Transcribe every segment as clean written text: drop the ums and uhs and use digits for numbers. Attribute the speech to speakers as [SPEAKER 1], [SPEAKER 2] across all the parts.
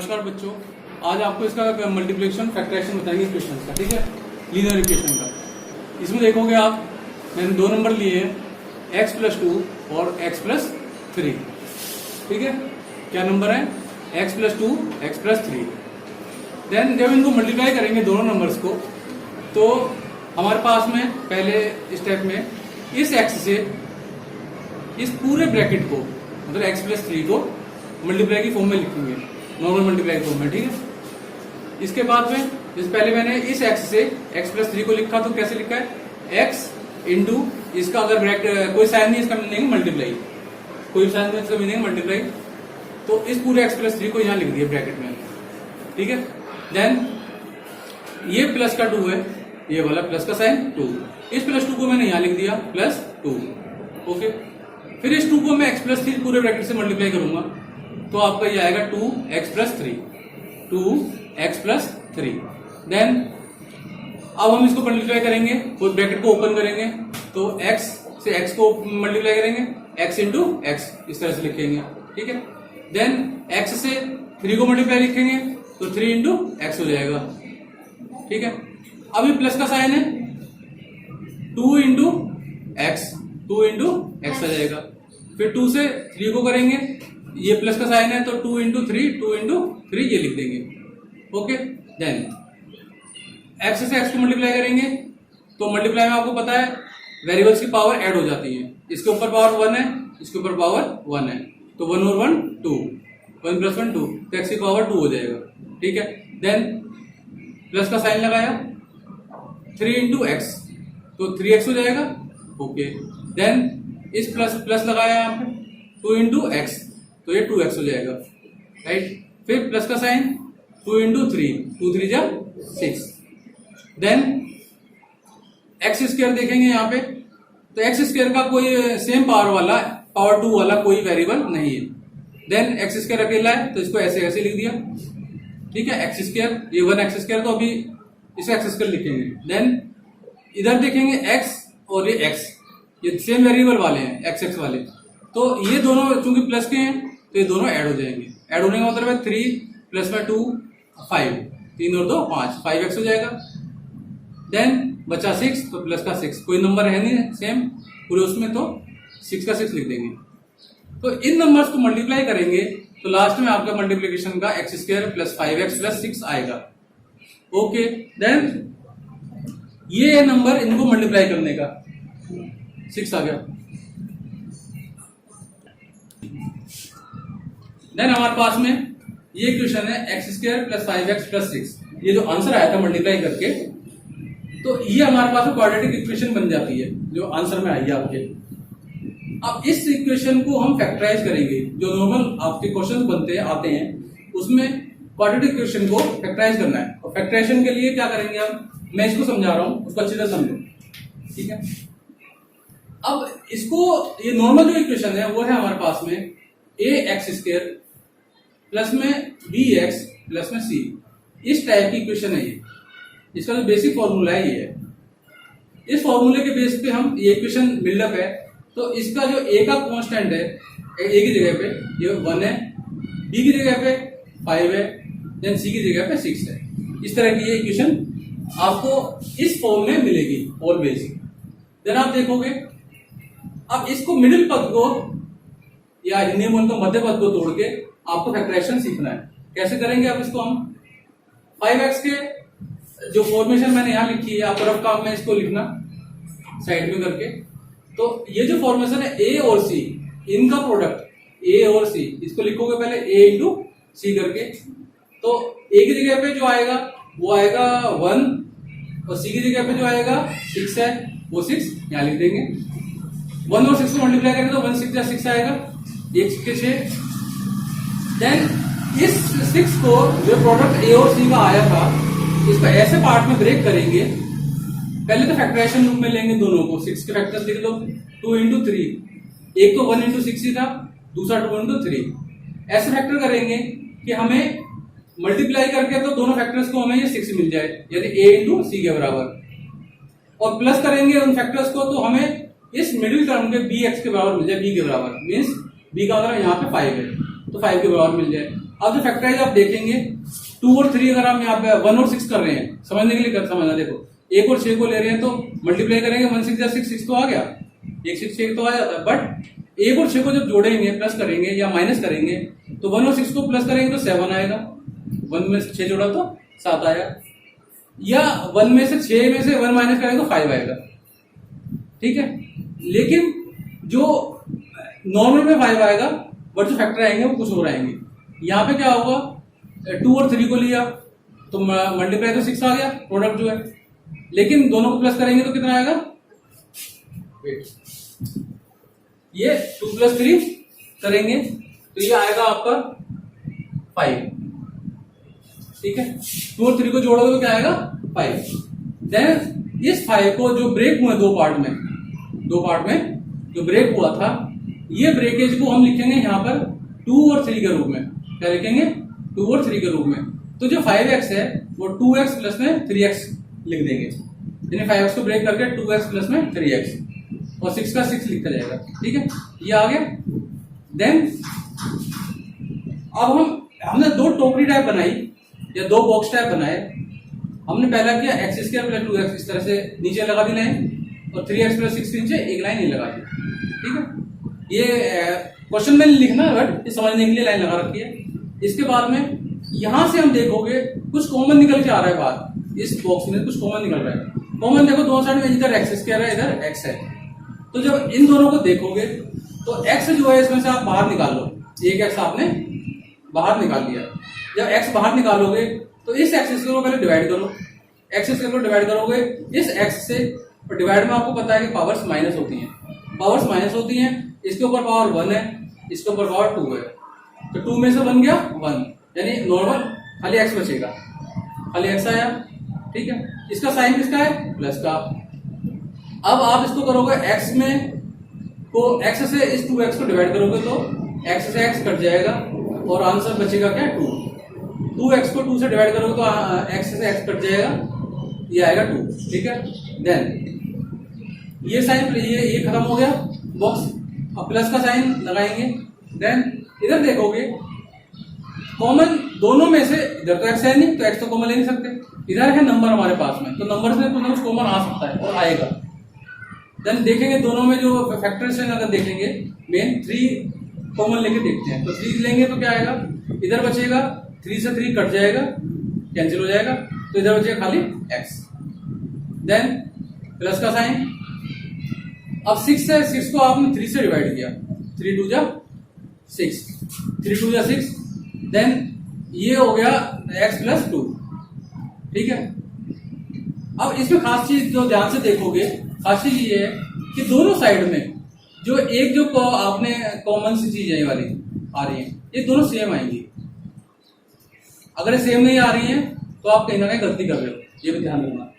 [SPEAKER 1] नमस्कार बच्चों, आज आपको इसका मल्टीप्लिकेशन फैक्टराइजेशन बताएंगे इक्वेशन का। ठीक है, लीनियर इक्वेशन का। इसमें देखोगे आप, मैंने दो नंबर लिए हैं, x+2 और x+3। ठीक है, क्या नंबर है? x+2 x+3। देन जब इनको मल्टीप्लाई करेंगे दोनों नंबर्स को, तो हमारे पास में पहले स्टेप में इस x से इस पूरे ब्रैकेट को, मतलब x+3 को मल्टीप्लाई की फॉर्म में लिखेंगे, नॉर्मल मल्टीप्लाई फॉर्म में। ठीक है, इसके बाद में जैसे पहले मैंने इस x से x+3 को लिखा, तो कैसे लिखा है? x इंटू इसका अगर ब्रैकेट कोई साइन नहीं, इसका मीनिंग मल्टीप्लाई, कोई साइन नहीं, इसका मीनिंग मल्टीप्लाई। तो इस पूरे x+3 को यहाँ लिख दिया ब्रैकेट में। ठीक है, देन ये प्लस का 2 है, ये वाला प्लस का साइन 2, इस +2 को मैंने यहाँ लिख दिया +2। ओके, फिर इस 2 को मैं x+3 पूरे ब्रैकेट से मल्टीप्लाई करूंगा, तो आपका ये आएगा 2x+3, 2x+3। देन अब हम इसको मल्टीप्लाई करेंगे, तो ब्रैकेट को ओपन करेंगे, तो x से x को मल्टीप्लाई करेंगे, x इंटू x इस तरह से लिखेंगे। ठीक है, देन x से 3 को मल्टीप्लाई लिखेंगे, तो 3 इंटू x हो जाएगा। ठीक है, अभी प्लस का साइन है, 2 इंटू x, 2 इंटू x आ जाएगा। फिर 2 से 3 को करेंगे, ये प्लस का साइन है, तो 2 इंटू 3, 2 इंटू 3 ये लिख देंगे। ओके, देन x से x को मल्टीप्लाई करेंगे, तो मल्टीप्लाई में आपको पता है वेरिएबल्स की पावर ऐड हो जाती है। इसके ऊपर पावर 1 है, इसके ऊपर पावर 1 है, तो 1 और 1 2, 1 + 1 2, तो x की पावर 2 हो जाएगा। ठीक है, देन प्लस का साइन लगाया, 3 इंटू x, तो 3x हो जाएगा। ओके, देन इस प्लस लगाया यहाँ पे, 2 इंटू x, तो ये 2x हो जाएगा। राइट, फिर प्लस का साइन, 2 इंटू 3, 2 3 जा 6। देन x² देखेंगे यहाँ पे, तो x² का कोई सेम पावर वाला, पावर 2 वाला कोई वेरिएबल नहीं है। देन x² अकेला है, तो इसको ऐसे ऐसे लिख दिया। ठीक है, x², ये 1x², तो अभी इसे x² लिखेंगे। देन इधर देखेंगे x और ये x, ये सेम वेरिएबल वाले हैं, x वाले, तो ये दोनों चूंकि प्लस के हैं, तो ये दोनों ऐड हो जाएंगे। ऐड होने का मतलब है 3 प्लस में 2 5, 3 और 2 5, 5x हो जाएगा। देन बचा 6, तो प्लस का 6, कोई नंबर है नहीं सेम पूरे उसमें, तो 6 का 6 लिख देंगे। तो इन नंबर्स को मल्टीप्लाई करेंगे, तो लास्ट में आपका मल्टीप्लीकेशन का x² + 5x + 6 आएगा। ओके, देन ये नंबर इनको मल्टीप्लाई करने का 6 आ गया। देन हमारे पास में ये इक्वेशन है x² + 5x + 6। ये जो आंसर आया था मल्टीप्लाई करके, तो ये हमारे पास में क्वाड्रेटिक इक्वेशन बन जाती है, जो आंसर में आई है आपके। अब इस इक्वेशन को हम फैक्टराइज करेंगे, जो नॉर्मल आपके क्वेश्चन बनते आते हैं, उसमें क्वाड्रेटिक इक्वेशन को फैक्टराइज करना है। और फैक्टराइजेशन के लिए क्या करेंगे हम, मैं इसको समझा रहा हूं, उसको अच्छे से समझो। ठीक है, अब इसको, ये नॉर्मल जो इक्वेशन है वो है हमारे पास में ax² प्लस में bx प्लस में c, इस टाइप की इक्वेशन है ये। इसका जो बेसिक फॉर्मूला है ये है। इस फॉर्मूले के बेस पे हम ये इक्वेशन बिल्डअप है, तो इसका जो a का कांस्टेंट है, a की जगह पे ये 1 है, b की जगह पे 5 है, देन c की जगह पे 6 है। इस तरह की ये इक्वेशन आपको इस फॉर्म में मिलेगी ऑलवेज। देन आप देखोगे, अब इसको मिडिल पद को, या हिंदी में तो मध्य पद को तोड़ के आपको फैक्टराइजेशन सीखना है। कैसे करेंगे आप इसको? हम 5x के जो फॉर्मेशन मैंने यहां लिखी है, आप रफ काम में इसको लिखना साइड में करके। तो ये जो फॉर्मेशन है a और c, इनका प्रोडक्ट a और c, इसको लिखोगे पहले a इंटू c करके। तो a की जगह पे जो आएगा वो आएगा 1, और c की जगह पे जो आएगा 6 है, वो 6 यहां लिख देंगे। 1 और 6 को मल्टीप्लाई करेंगे, तो 1 6 6 आएगा, 1 6 6। देन इस 6 को, जो प्रोडक्ट a और c का आया था, इसको ऐसे पार्ट में ब्रेक करेंगे। पहले तो फैक्टराइजेशन रूप में लेंगे दोनों को, 6 के फैक्टर्स लिख लो, 2 इंटू 3, एक तो 1 इंटू 6 ही था, दूसरा 2 इंटू 3। ऐसे फैक्टर करेंगे कि हमें मल्टीप्लाई करके तो दोनों फैक्टर्स को हमें ये 6 मिल जाए, यानी a इंटू c के बराबर। और प्लस करेंगे उन फैक्टर्स को, तो हमें इस मिडिल टर्म के bx के बराबर मिल जाए, b के बराबर, मीन्स b का मतलब यहाँ पे 5 है, तो 5 के बराबर मिल जाए। अब जो फैक्टराइज आप देखेंगे 2 और 3 अगर हम यहाँ पे 1 और 6 कर रहे हैं, समझने के लिए समझना, देखो 1 और 6 को ले रहे हैं तो मल्टीप्लाई करेंगे 1 6 6 6 तो आ गया, 1 6 6 तो आ जाता है। बट 1 और 6 को जब जोड़ेंगे, प्लस करेंगे या माइनस करेंगे तो 1 और 6 को प्लस करेंगे तो 7 आएगा, 1 में से 6 जोड़ा तो 7 आया, या 1 में से 6 में से 1 माइनस करेंगे तो 5 आएगा, ठीक है। लेकिन जो नॉर्मल में 5 आएगा, बट जो फैक्टर आएंगे वो कुछ और आएंगे। यहाँ पे क्या होगा, 2 और 3 को लिया तो मल्टीप्लाई तो 6 आ गया प्रोडक्ट जो है, लेकिन दोनों को प्लस करेंगे तो कितना आएगा, ये 2 + 3 करेंगे तो ये आएगा आपका 5, ठीक है। 2 और 3 को जोड़ोगे तो क्या आएगा 5। देन इस 5 को जो ब्रेक हुए दो पार्ट में जो ब्रेक हुआ था, ये ब्रेकेज को हम लिखेंगे यहाँ पर 2 और 3 के रूप में। क्या लिखेंगे, 2 और 3 के रूप में। तो जो 5x है वो 2x प्लस में 3x लिख देंगे, यानी 5x को ब्रेक करके 2x प्लस में 3x और 6 का 6 लिखा जाएगा, ठीक है। ये आ गया। देन अब हमने 2 टोकरी टाइप बनाई या 2 बॉक्स टाइप बनाए। हमने पहला किया x² + 2x, इस तरह से नीचे लगा दी लाइन, और 3x + 6 के नीचे एक लाइन नहीं लगा दी, ठीक है। ये क्वेश्चन में नहीं लिखना, बट ये समझने के लिए लाइन लगा रखी है। इसके बाद में यहां से हम देखोगे कुछ कॉमन निकल के आ रहा है बाहर, इस बॉक्स में कुछ कॉमन निकल रहा है। कॉमन देखो दोनों साइड में, इधर x² है, इधर x है। तो जब इन दोनों को देखोगे तो x जो है इसमें से आप बाहर निकाल लो, एक x आपने बाहर निकाल लिया। जब x बाहर निकालोगे तो इस एक्सिस को पहले डिवाइड करो, एक्सिस को डिवाइड करोगे इस x से, और डिवाइड में आपको पता है कि पावर्स माइनस होती हैं, इसके ऊपर पावर 1 है, इसके ऊपर पावर 2 है, तो 2 में से 1 गया 1, यानी नॉर्मल खाली x बचेगा, खाली x आया, ठीक है। इसका साइन किसका है, प्लस का। अब आप इसको करोगे x में को x से इस 2x को डिवाइड करोगे तो x से x कट जाएगा और आंसर बचेगा क्या 2। 2x को 2 से डिवाइड करोगे तो x से x कट जाएगा, ये आएगा 2, ठीक है। देन ये साइन, ये खत्म हो गया बॉक्स। अब प्लस का साइन लगाएंगे। देन इधर देखोगे कॉमन दोनों में से, इधर तो x है नहीं तो x तो कॉमन ले नहीं सकते, इधर है नंबर हमारे पास में, तो नंबर से कुछ कॉमन आ सकता है और आएगा। देन देखेंगे दोनों में जो फैक्टर्स हैं, अगर देखेंगे मेन 3 कॉमन लेके देखते हैं, तो 3 लेंगे तो क्या आएगा, इधर बचेगा 3 से 3 कट जाएगा, कैंसिल हो जाएगा, तो इधर बचेगा खाली x। देन प्लस का साइन। अब 6 है, 6 को आपने 3 से डिवाइड किया, 3 2 जा 6, 3 2 जा 6। देन ये हो गया x + 2, ठीक है। अब इसमें खास चीज जो ध्यान से देखोगे, खास चीज ये है कि दोनों साइड में जो एक जो आपने कॉमन सी चीज है ये वाली आ रही है, ये दोनों सेम आएंगी। अगर ये सेम नहीं आ रही है तो आप कहीं ना कहीं गलती कर रहे हो, ये भी ध्यान रखना।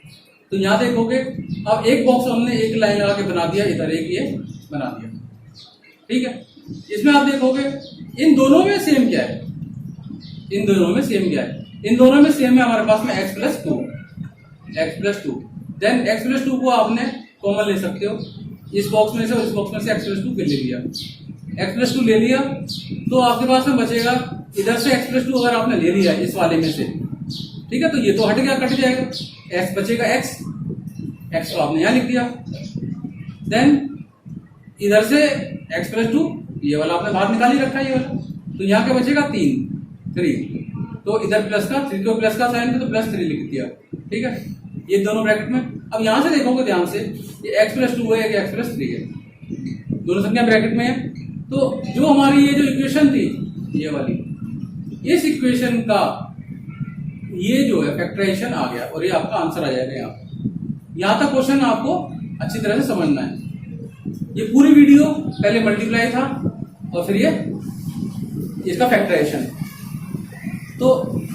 [SPEAKER 1] तो यहां देखोगे, अब एक बॉक्स हमने एक लाइन लगा के बना दिया, इधर एक ये बना दिया, ठीक है। इसमें आप देखोगे इन दोनों में सेम क्या है, इन दोनों में सेम है हमारे पास में x + 2। देन x + 2 को आपने कॉमन ले सकते हो, इस बॉक्स में से और इस बॉक्स में से x + 2 ले लिया, x + 2 ले लिया तो आपके पास में बचेगा, इधर से x + 2 अगर आपने ले लिया इस वाले में से, ठीक है, तो ये तो हट गया, कट जाएगा, x बचेगा x को आपने यहां लिख दिया। देन इधर से x + 2, ये वाला आपने बाहर निकाल ही रखा है ये वाला, तो यहाँ क्या बचेगा 3, तो इधर प्लस का 3 को प्लस का साइन तो +3 लिख दिया, ठीक है, ये दोनों ब्रैकेट में। अब यहां से देखोगे ध्यान से, ये x + 2 है, ये x + 3 है, दोनों संख्या ब्रैकेट में है। तो जो हमारी ये जो इक्वेशन थी ये वाली, इस इक्वेशन का ये जो है फैक्टराइजेशन आ गया और ये आपका आंसर आ जाएगा। यहां तक क्वेश्चन आपको अच्छी तरह से समझना है। ये पूरी वीडियो पहले मल्टीप्लाई था और फिर ये इसका फैक्टराइजेशन, तो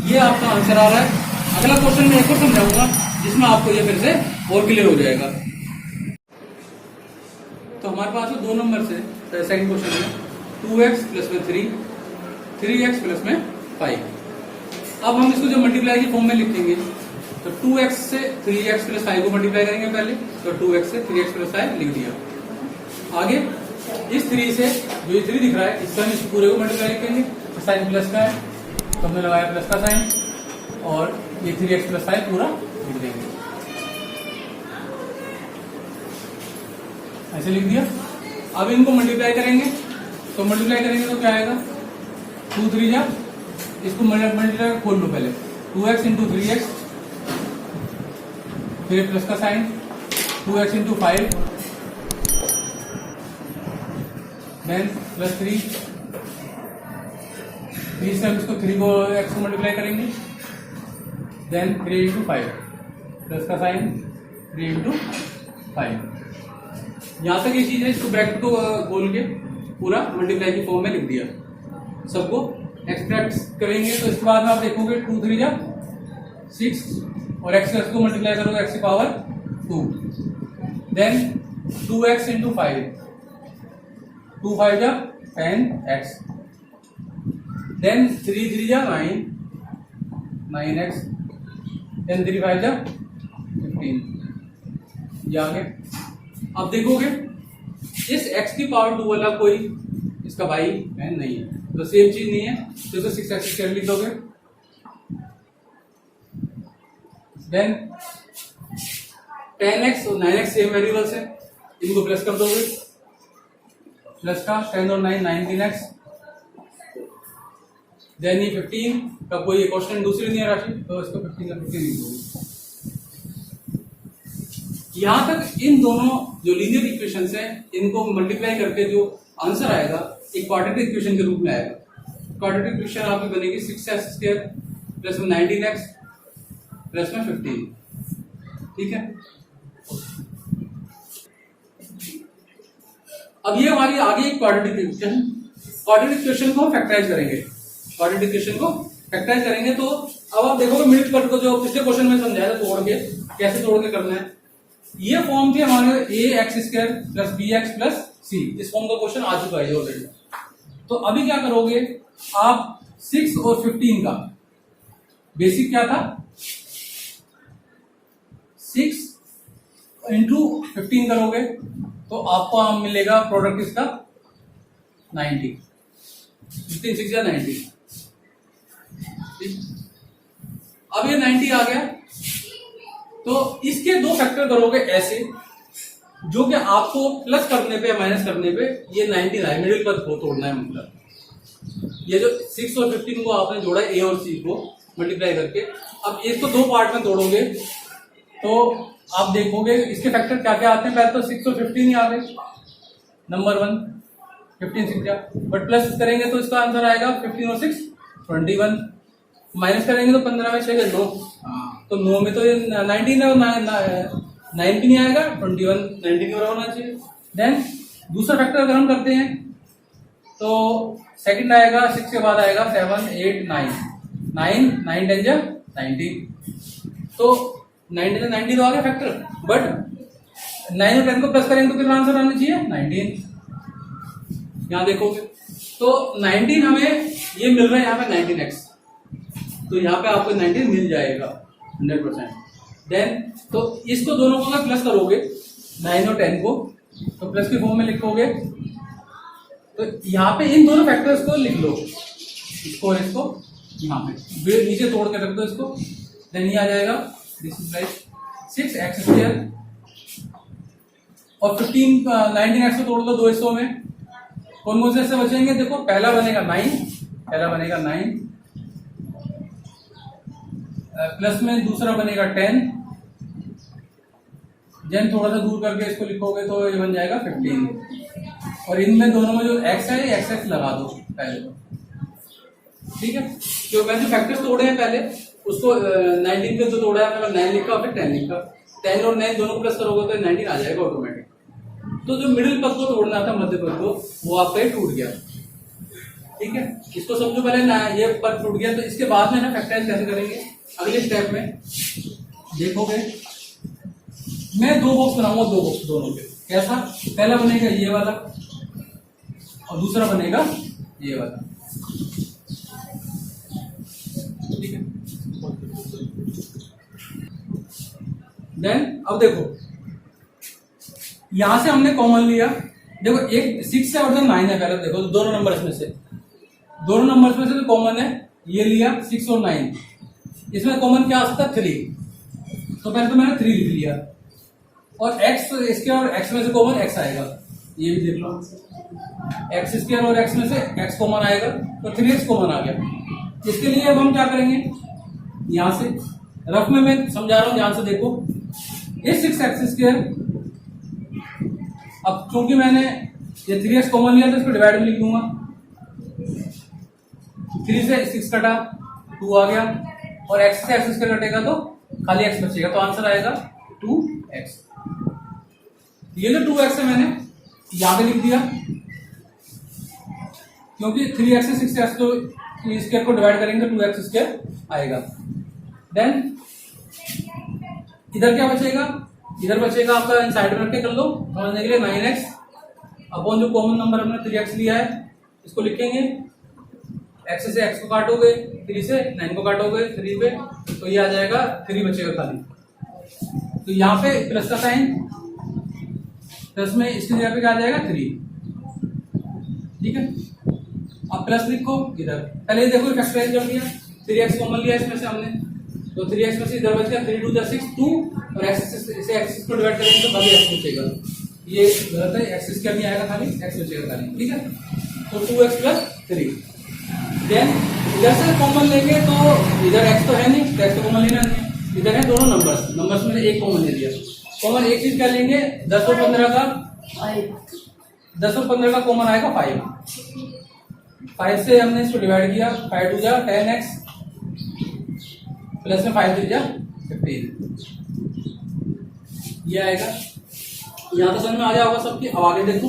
[SPEAKER 1] ये आपका आंसर आ रहा है। अगला क्वेश्चन मैं एक और समझाऊंगा जिसमें आपको ये फिर से और क्लियर हो जाएगा। तो हमारे पास 2 नंबर से सेकंड क्वेश्चन है 2x + 3, 3x + 5। अब हम इसको जो मल्टीप्लाई की फॉर्म में लिखेंगे तो 2x से 3x + 5 को मल्टीप्लाई करेंगे पहले, तो 2x से 3x + 5 लिख दिया। आगे इस 3 से जो ये 3 दिख रहा है इससे हम इस पूरे को मल्टीप्लाई करेंगे, साइन प्लस का है, तो हमने लगाया प्लस का साइन और ये 3x प्लस 5 पूरा लिख देंगे, ऐसे लिख दिया। अब इनको मल्टीप्लाई करेंगे, तो मल्टीप्लाई करेंगे तो क्या आएगा, 2 3 जा, इसको मल्टीप्लाई खोल लो पहले, 2x इंटू 3x, फिर प्लस का sign, 2x into 5, then plus 3 से हम इसको 3 को x को मल्टीप्लाई करेंगे, देन 3 इंटू 5, प्लस का साइन 3 इंटू 5। यहां तक ये चीज है, इसको ब्रैकेट को खोल के पूरा मल्टीप्लाई की फॉर्म में लिख दिया। सबको एक्सट्रैक्ट करेंगे तो इसके बाद में आप देखोगे 2 3 जा 6 और x को मल्टीप्लाई करोगे x की पावर 2, देन 2x इंटू 5, 2 5 जा 10x, देन 3 3 जा 9, 9x, देन 3 5 जा 15। ये आ गया। अब देखोगे इस x की पावर 2 वाला कोई इसका भाई बहन नहीं है, तो सेम चीज नहीं है, तो इसको 6x² लिख दोगे, देन 10x और 9x सेम वेरिएबल्स है, इनको प्लस कर दोगे, प्लस का 10 और 9 19x, देन ये 15 का कोई क्वेश्चन दूसरी नहीं है राशि, तो इसको 15 का 15 लिख दोगे। यहां तक इन दोनों जो लीनियर इक्वेशंस हैं इनको मल्टीप्लाई करके जो आंसर आएगा एक क्वाड्रेटिक इक्वेशन के रूप में आएगा। क्वाड्रेटिक इक्वेशन आपकी बनेगी 6x² प्लस में 19x प्लस में 15, ठीक है। अब ये हमारी आगे एक क्वाड्रेटिक इक्वेशन, क्वाड्रेटिक इक्वेशन को फैक्टराइज करेंगे, क्वाड्रेटिक इक्वेशन को फैक्टराइज करेंगे तो अब आप देखोगे मिडिल पार्ट को जो पिछले क्वेश्चन में समझाया था तोड़ के कैसे तोड़ के करना है। ये फॉर्म थी हमारे ax² plus bx plus c, इस फॉर्म का क्वेश्चन आ चुका है ऑलरेडी। तो अभी क्या करोगे आप 6 और 15 का बेसिक क्या था, 6 इंटू 15 करोगे तो आपको मिलेगा प्रोडक्ट इसका 90, 15 6 या 90। अब ये 90 आ गया, तो इसके दो फैक्टर करोगे ऐसे जो कि आपको प्लस करने पे माइनस करने पे ये 90 है, मिडिल पर तोड़ना है। मतलब ये जो 6 और 15 को आपने जोड़ा ए और सी को मल्टीप्लाई करके, अब इसको दो पार्ट में तोड़ोगे तो आप देखोगे इसके फैक्टर क्या क्या आते हैं। पहले तो 6 और 15 ही आ गए, नंबर 1 15 6 जा, बट प्लस करेंगे तो इसका आंसर आएगा 15 और 6 21, माइनस करेंगे तो 15 में 6 9, तो 9 में तो ये 19 है, 9 भी नहीं आएगा, 21 19 के बराबर होना चाहिए। देन दूसरा फैक्टर अगर हम करते हैं तो सेकंड आएगा, 6 के बाद आएगा 7 8 9, 9 10 जा 90, तो 90 तो आ गया फैक्टर, बट 9 और 10 को प्लस करेंगे तो कितना आंसर आना चाहिए 19। यहां देखोगे तो 19 हमें ये मिल रहा है यहाँ पे 19x, तो यहाँ पे आपको 19 मिल जाएगा 100%। देन तो इसको दोनों को अगर प्लस करोगे 9 और 10 को, तो प्लस के फॉर्म में लिखोगे, तो यहाँ पे इन दोनों फैक्टर्स को लिख लो, इसको और इसको यहाँ पे नीचे तोड़ के रख दो इसको। देन ये आ जाएगा दिस इज लाइक 6x² और 15 19x को तोड़ दो दो हिस्सों में, कौन कौन से हिस्से बचेंगे देखो, पहला बनेगा 9 प्लस में दूसरा बनेगा 10, देन थोड़ा सा दूर करके इसको लिखोगे तो ये बन जाएगा 15, और इनमें दोनों में जो x है x लगा दो पहले तो, ठीक है। जो मैंने जो फैक्टर्स तोड़े हैं पहले उसको 19 पे जो तोड़ा है मतलब 9 लिखा फिर 10 लिखा, 10 और 9 दोनों को प्लस करोगे तो 19 आ जाएगा ऑटोमेटिक। तो जो मिडिल पद को तोड़ना था मध्य पद को वो आपका टूट गया, ठीक है। इसको समझो पहले ना, ये पद टूट गया, तो इसके बाद में ना फैक्टराइज कैसे करेंगे अगले स्टेप में देखोगे। मैं दो बॉक्स बनाऊंगा, दो बॉक्स दोनों के, कैसा, पहला बनेगा ये वाला और दूसरा बनेगा ये वाला, ठीक है। देन अब देखो यहां से हमने कॉमन लिया, देखो एक 6 है और 9 है, पहले देखो दोनों नंबर्स में से तो कॉमन है, ये लिया 6 और 9, इसमें कॉमन क्या आ सकता है 3, तो पहले तो मैंने 3 लिख लिया, और x इसके और x में से कॉमन x आएगा, ये भी देख लो एक्स स्क्वायर और x में से x कॉमन आएगा तो 3x कॉमन आ गया। इसके लिए अब हम क्या करेंगे, यहां से रफ में मैं समझा रहा हूं, ध्यान से देखो, ये 6x², अब क्योंकि मैंने ये 3x कॉमन लिया तो इसको डिवाइड में लिख लूंगा, 3 से 6 कटा 2 आ गया, और x से x² कटेगा तो खाली x बचेगा, तो आंसर आएगा 2x। ये जो 2x है मैंने यहां पे लिख दिया, क्योंकि 3x से 6x स्क्वायर को डिवाइड करेंगे तो 2x² आएगा। देन इधर क्या बचेगा, इधर बचेगा आपका साइड में रख के कर लो समझने के लिए 9x अपॉन जो कॉमन नंबर हमने 3x लिया है इसको लिखेंगे, x से x को काटोगे 3 से 9 को काटोगे 3 पे तो ये आ जाएगा 3 बचेगा खाली, तो यहाँ पे प्लस का साइन, प्लस में इसकी जगह पे क्या आ जाएगा 3, ठीक है। अब प्लस लिखो इधर, पहले देखो फैक्टराइज कर दिया, 3x कॉमन लिया इसमें से हमने, तो 3x में से इधर बच गया 3 2 6 2, और x से x को डिवाइड करेंगे तो खाली x बचेगा, ये गलत है, x क्या नहीं आएगा खाली x बचेगा खाली, ठीक है। तो 2x + 3, देन इधर से कॉमन लेंगे तो इधर x तो है नहीं, तो x को कॉमन लेना नहीं, इधर है दोनों नंबर्स में से एक कॉमन ले लिया, कॉमन एक चीज क्या लेंगे 10 और 15 का, 10 और 15 का कॉमन आएगा 5 से हमने इसको डिवाइड किया, 5 2 10x प्लस में 5 3 15, ये आएगा। यहां तो समझ में आ जाएगा सबकी। अब आगे देखो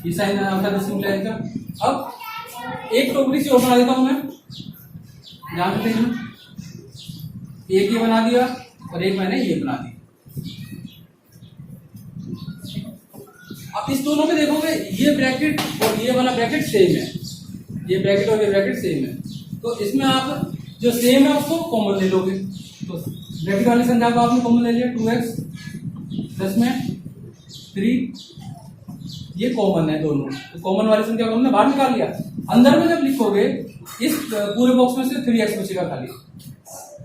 [SPEAKER 1] ये साइन आपका 10 लाइन का। अब एक टोकरी से और बना देता हूं मैं, ध्यान से देखना, एक ये बना दिया और एक मैंने ये बना दी। अब इस दोनों में देखोगे ये ब्रैकेट और ये वाला ब्रैकेट सेम है, ये ब्रैकेट और ये ब्रैकेट सेम है, तो इसमें आप जो सेम है उसको कॉमन ले लोगे, तो ब्रैकेट वाली संख्या को आपने कॉमन ले लिया 2x प्लस में 3, ये कॉमन है दोनों, तो कॉमन वाली संख्या को हमने बाहर निकाल लिया। अंदर में जब लिखोगे इस पूरे बॉक्स में से 3x बचेगा खाली,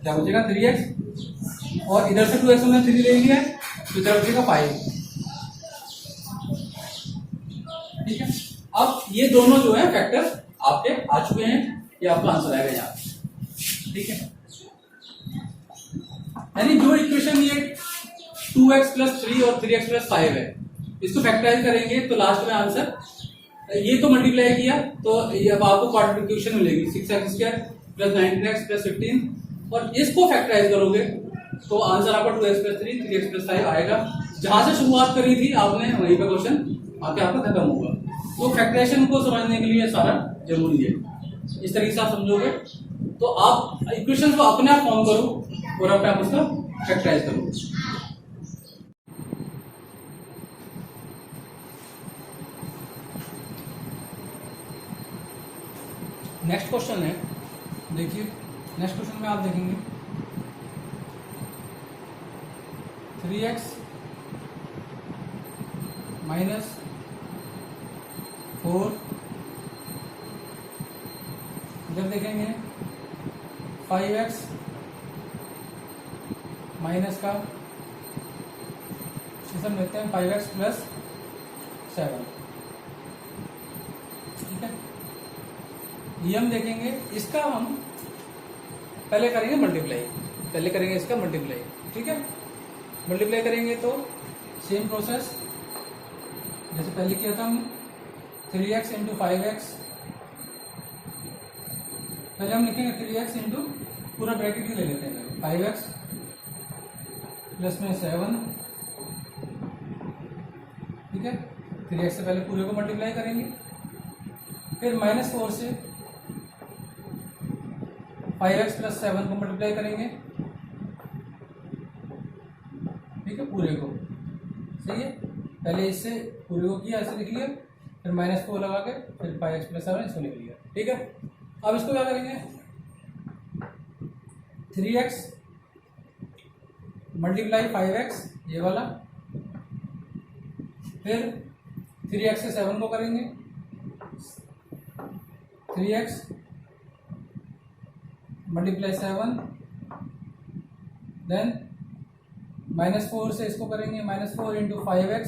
[SPEAKER 1] क्या बचेगा 3x, और इधर से 2x हमने 3 ले लिया तो इधर बचेगा 5, ठीक है। अब ये दोनों जो है फैक्टर आपके आ चुके हैं, ये आपका आंसर आएगा यहाँ, ठीक है। यानी जो इक्वेशन ये 2x + 3 और 3x + 5 है, इसको फैक्टराइज करेंगे तो लास्ट में आंसर, ये तो मल्टीप्लाई किया तो ये अब आपको क्वाड्रेटिक इक्वेशन मिलेगी 6x² + 19x + 15, और इसको फैक्टराइज करोगे तो आंसर आपका 2x + 3 3x + 5 आएगा। जहां से शुरुआत करी थी आपने वहीं पे क्वेश्चन आके आपका खत्म होगा। तो फैक्टराइजेशन को समझने के लिए सारा जरूरी है, इस तरीके से आप समझोगे तो आप इक्वेशन को अपने आप फॉर्म करो और अपने आप उसका फैक्टराइज करो। नेक्स्ट क्वेश्चन है, देखिए नेक्स्ट क्वेश्चन में आप देखेंगे 3x - 4, इधर देखेंगे 5x माइनस का इसे हम लेते हैं 5x + 7, ठीक है। ये हम देखेंगे, इसका हम पहले करेंगे मल्टीप्लाई, इसका मल्टीप्लाई, ठीक है। मल्टीप्लाई करेंगे तो सेम प्रोसेस जैसे पहले किया था हमने, 3x × 5x, पहले हम लिखेंगे 3x इंटू पूरा ब्रैकेट ही ले लेते हैं, 5x प्लस में 7, ठीक है। 3x से पहले पूरे को मल्टीप्लाई करेंगे, फिर -4 से 5x + 7 को मल्टीप्लाई करेंगे, ठीक है, पूरे को, सही है। पहले इससे पूरे को किया, ऐसे लिख लिया, फिर -4 लगा के फिर 5x + 7 इसको लिख लिया, ठीक है। अब इसको क्या करेंगे 3x × 5x ये वाला, फिर 3x से 7 को करेंगे 3x
[SPEAKER 2] मल्टीप्लाई 7, देन -4 से इसको करेंगे, -4 इंटू 5x,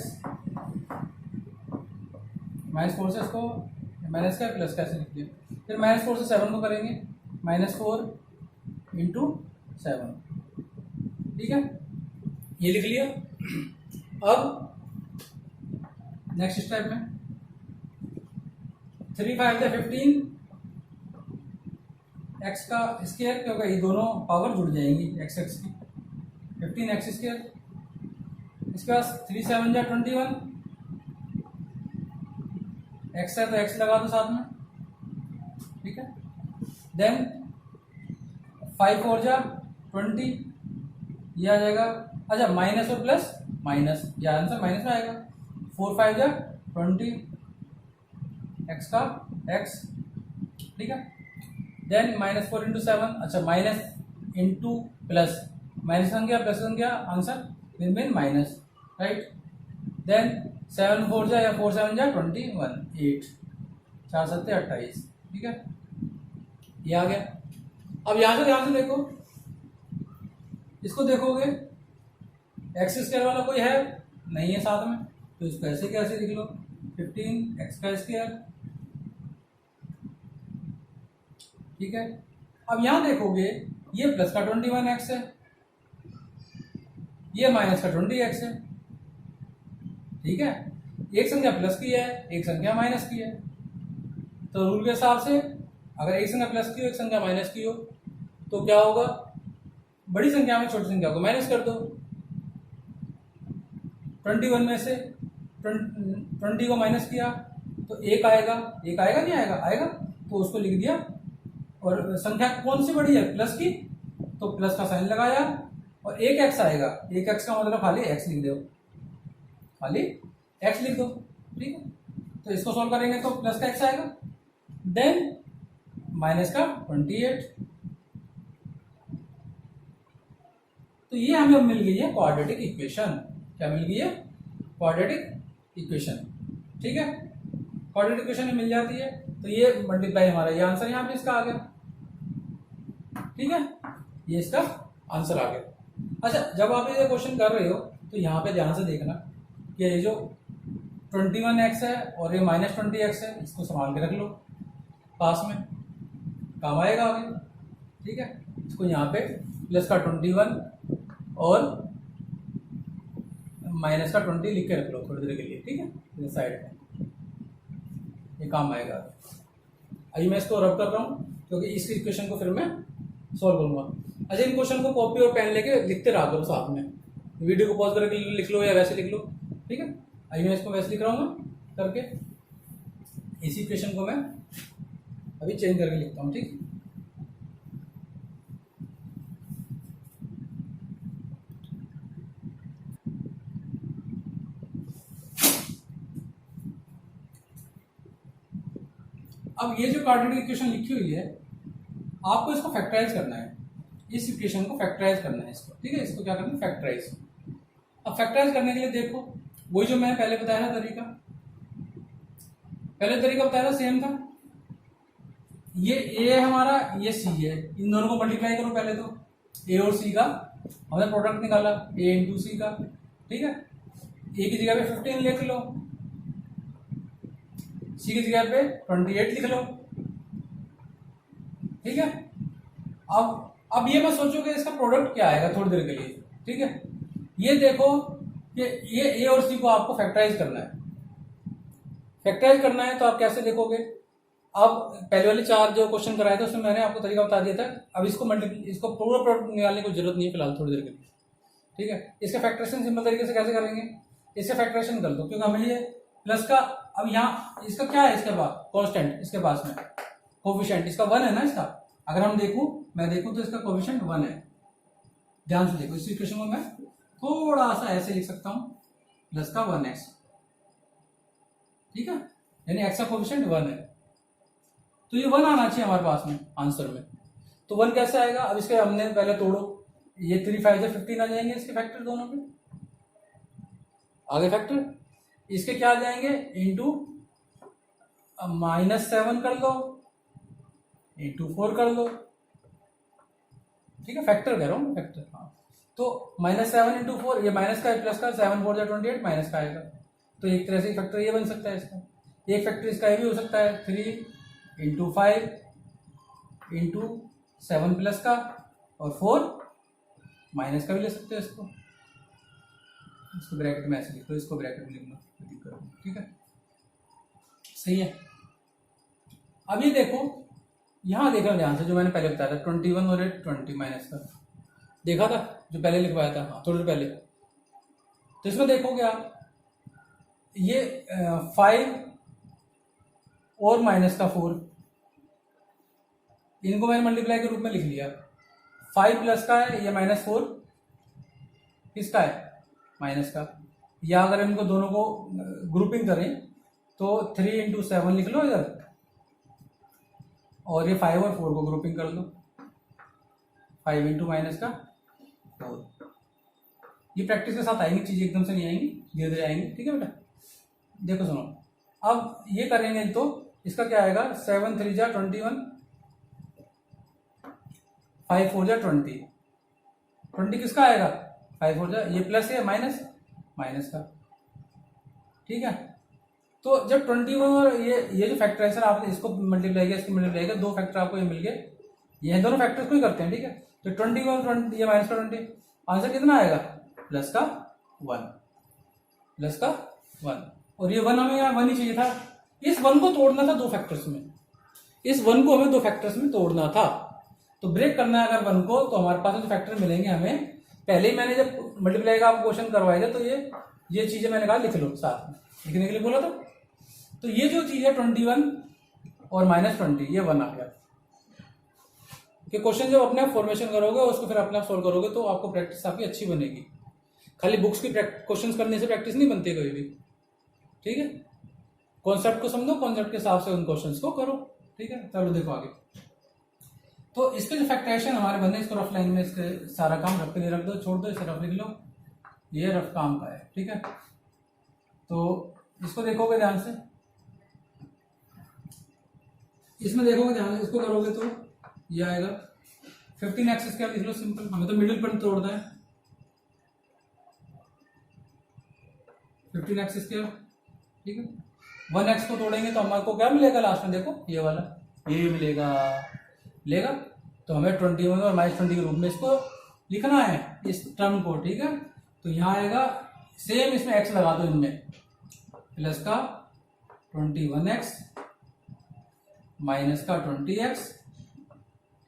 [SPEAKER 2] -4 से इसको माइनस का प्लस कैसे लिख लिया, फिर -4 से 7 को करेंगे, -4 इंटू 7, ठीक है, ये लिख लिया। अब नेक्स्ट स्टेप में 3 5 15 एक्स का स्क्वायर, क्योंकि ये दोनों पावर जुड़ जाएंगी एक्स एक्स की, 15 एक्स स्क्वायर, इसके बाद 3 7 जा 21, एक्स है तो एक्स लगा दो साथ में, ठीक है, देन 5 4 जा 20, ये आ जाएगा, अच्छा माइनस और प्लस माइनस, ये आंसर माइनस में आएगा, 4 5 जा 20, एक्स का एक्स, ठीक है, देन -4 इंटू 7, अच्छा माइनस इंटू प्लस, माइनस बन गया प्लस बन गया, आंसर विन माइनस, राइट, देन 7 4 जा या 4 7 जा 21, 8 4 7 28, ठीक है, ये आ गया। अब यहाँ से ध्यान से देखो, इसको देखोगे एक्स स्क्वायर वाला कोई है नहीं है साथ में, तो इसको ऐसे कैसे लिख लो, 15 एक्स का स्क्वायर, ठीक है। अब यहां देखोगे ये प्लस का 21 एक्स है, ये माइनस का 20 एक्स है, ठीक है, एक संख्या प्लस की है एक संख्या माइनस की है, तो रूल के हिसाब से अगर एक संख्या प्लस की हो एक संख्या माइनस की हो तो क्या होगा, बड़ी संख्या में छोटी संख्या को माइनस कर दो, 21 में से 20 को माइनस किया तो एक आएगा, एक आएगा नहीं आएगा, आएगा, तो उसको लिख दिया, और संख्या कौन सी बड़ी है प्लस की, तो प्लस का साइन लगाया, और एक एक्स आएगा, एक एक्स का मतलब खाली एक्स लिख दो, खाली एक्स लिख दो, ठीक है, तो इसको सॉल्व करेंगे तो प्लस का एक्स आएगा, देन माइनस का 28, तो ये हमें मिल गई है क्वाड्रेटिक इक्वेशन, क्या मिल गई है, क्वाड्रेटिक इक्वेशन, ठीक है, क्वाड्रेटिक इक्वेशन मिल जाती है, तो ये मल्टीप्लाई हमारा ये आंसर यहाँ पे इसका आ गया, ठीक है, ये इसका आंसर आ गया। अच्छा जब आप ये क्वेश्चन कर रहे हो तो यहाँ पे ध्यान से देखना कि ये जो 21x है और ये -20x है, इसको संभाल के रख लो पास में, काम आएगा आगे, ठीक है, इसको यहाँ पे प्लस का 21 और माइनस का 20 लिख के रख लो थोड़ी देर के लिए, ठीक है, साइड में, ये काम आएगा। अभी मैं इसको रब कर रहा हूँ क्योंकि इस इक्वेशन को फिर मैं सॉल्व करूंगा। अच्छा इन क्वेश्चन को कॉपी और पेन लेके लिखते रहा करो साथ में, वीडियो को पॉज करके लिख लो या वैसे लिख लो, ठीक है। अभी मैं इसको वैसे लिख रहा हूँ करके, इसी इक्वेशन को मैं अभी चेंज करके लिखता हूँ, ठीक। अब ये जो क्वाड्रेटिक इक्वेशन लिखी हुई है आपको इसको फैक्टराइज करना है, इस इक्वेशन को फैक्टराइज करना है इसको, ठीक है, इसको क्या करना है फैक्टराइज। अब फैक्टराइज करने के लिए देखो वही जो मैंने पहले बताया था तरीका, पहले तरीका बताया था सेम था, ये ए हमारा ये सी है, इन दोनों को मल्टीप्लाई करो पहले तो, ए और सी का हमने प्रोडक्ट निकाला ए इंटू सी का, ठीक है, ए की जगह पे 15 लिख लो, सी की जगह पे 28 लिख लो, ठीक है। अब ये मत सोचो कि इसका प्रोडक्ट क्या आएगा थोड़ी देर के लिए, ठीक है, ये देखो कि ये ए और सी को आपको फैक्टराइज करना है, फैक्टराइज करना है तो आप कैसे देखोगे। अब पहले वाले 4 जो क्वेश्चन कराए थे उसमें मैंने आपको तरीका बता दिया था, अब इसको पूरा प्रोडक्ट निकालने की जरूरत नहीं है फिलहाल थोड़ी देर के लिए, ठीक है। इसका फैक्टरेशन सिंपल तरीके से कैसे करेंगे, इससे फैक्टरेशन कर दो क्योंकि हमें ये प्लस का, अब यहाँ इसका क्या है, इसके बाद कॉन्स्टेंट इसके पास में कोफिशिएंट इसका 1 है ना, इसका अगर हम मैं देखूं तो इसका कोफिशिएंट 1 है, ध्यान से देखो इस इक्वेशन को मैं थोड़ा सा ऐसे लिख सकता हूं, प्लस का 1x, ठीक है, यानी x का कोफिशिएंट 1 है, तो ये 1 आना चाहिए हमारे पास में आंसर में, तो 1 कैसे आएगा, अब इसके हमने पहले तोड़ो, ये 3 5 से 15 आ जाएंगे इसके फैक्टर दोनों के, आगे फैक्टर इसके क्या आ जाएंगे इंटू -7 कर लो, इंटू 4 कर लो, ठीक है, फैक्टर कह रहा हूँ, फैक्टर। हाँ, तो -7 × 4, ये माइनस का है प्लस का, 7 4 28 माइनस का आएगा। तो एक तरह से फैक्टर ये बन सकता है इसका। एक फैक्टर इसका ये भी हो सकता है 3 × 5 × 7 प्लस का और 4 माइनस का भी ले सकते हैं इसको। इसको ब्रैकेट में ऐसे लिखो, इसको ब्रैकेट में लिखना, ठीक है, सही है। अब ये देखो, यहां देखना ध्यान से, जो मैंने पहले बताया था 21 और 20 माइनस का देखा था, जो पहले लिखवाया था, हाँ थोड़ी देर पहले। तो इसमें देखोगे आप, ये 5 और माइनस का 4, इनको मैंने मल्टीप्लाई के रूप में लिख लिया। 5 प्लस का है, ये -4 किसका है, माइनस का। या अगर इनको दोनों को ग्रुपिंग करें तो 3 × 7 लिख लो इधर, और ये 5 और 4 को ग्रुपिंग कर लो, 5 × माइनस का 4। ये प्रैक्टिस के साथ आएंगी चीजें, एकदम से नहीं आएंगी, धीरे धीरे आएंगी, ठीक है बेटा। देखो सुनो, अब ये करेंगे तो इसका क्या आएगा, 7 3 जा 21, 5 4 जा 20, 20 किसका आएगा, 5 4 जा, ये प्लस है माइनस का, ठीक है। तो जब 21 और ये जो फैक्टराइजर आपने इसको मल्टीप्लाई किया, इसको मल्टीप्लाई किया, 2 फैक्टर आपको ये मिल गए, ये दोनों फैक्टर्स को ही करते हैं, ठीक है। तो 21 20, ये माइनस का 20, आंसर कितना आएगा, प्लस का 1, और ये 1 हमें यहाँ 1 ही चाहिए था। इस 1 को तोड़ना था 2 फैक्टर्स में, इस 1 को हमें 2 फैक्टर्स में तोड़ना था। तो ब्रेक करना है अगर 1 को, तो हमारे पास जो फैक्टर मिलेंगे हमें, पहले ही मैंने जब मल्टीप्लाई का आपको क्वेश्चन करवाया था, तो ये चीजें मैंने कहा लिख लो साथ में, लिखने के लिए बोला था। तो ये जो चीज है 21 और -20, ये 1 आ गया। कि क्वेश्चन जब अपने आप फॉर्मेशन करोगे और उसको फिर अपने आप सोल्व करोगे, तो आपको प्रैक्टिस आपकी अच्छी बनेगी। खाली बुक्स की क्वेश्चंस करने से प्रैक्टिस नहीं बनती कभी भी, ठीक है। कॉन्सेप्ट को समझो, कॉन्सेप्ट के हिसाब से उन क्वेश्चंस को करो, ठीक है। चलो देखो आगे। तो इसके जो फैक्टराइजेशन हमारे बने, इसको रफ लाइन में इसके सारा काम रख के नहीं रख दो, छोड़ दो, इसे रफ लिख लो, ये रफ काम का है, ठीक है। तो इसको देखोगे ध्यान से, इसमें देखोगे ध्यान से, इसको करोगे तो ये आएगा 15x² लिख लो, सिंपल, हमें तो मिडिल पॉइंट तोड़ना है, 15x², ठीक है। 1x को तोड़ेंगे तो हमारे को क्या मिलेगा लास्ट में, देखो ये वाला, ये मिलेगा। तो हमें 21 और -20 के रूप में इसको लिखना है, इस टर्म को, ठीक है। तो यहाँ आएगा सेम, इसमें x लगा दो इनमें, प्लस का 21x माइनस का 20x,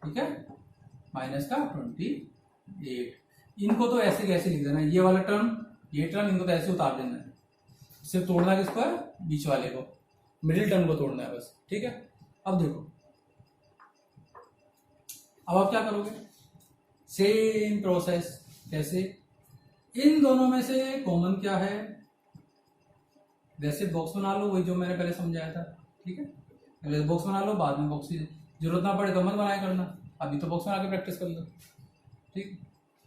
[SPEAKER 2] ठीक है, माइनस का 28। इनको तो ऐसे कैसे लिख देना, ये वाला टर्म, ये टर्म, इनको तो ऐसे उतार देना है। सिर्फ तोड़ना किसको है, बीच वाले को, मिडिल टर्म को तोड़ना है बस, ठीक है। अब देखो, अब आप क्या करोगे, सेम प्रोसेस। कैसे, इन दोनों में से कॉमन क्या है, वैसे बॉक्स बना लो, वही जो मैंने पहले समझाया था, ठीक है। पहले बॉक्स बना लो, बाद में बॉक्स की जरूरत ना पड़े तो मत बनाया करना, अभी तो बॉक्स बना के प्रैक्टिस कर लो, ठीक।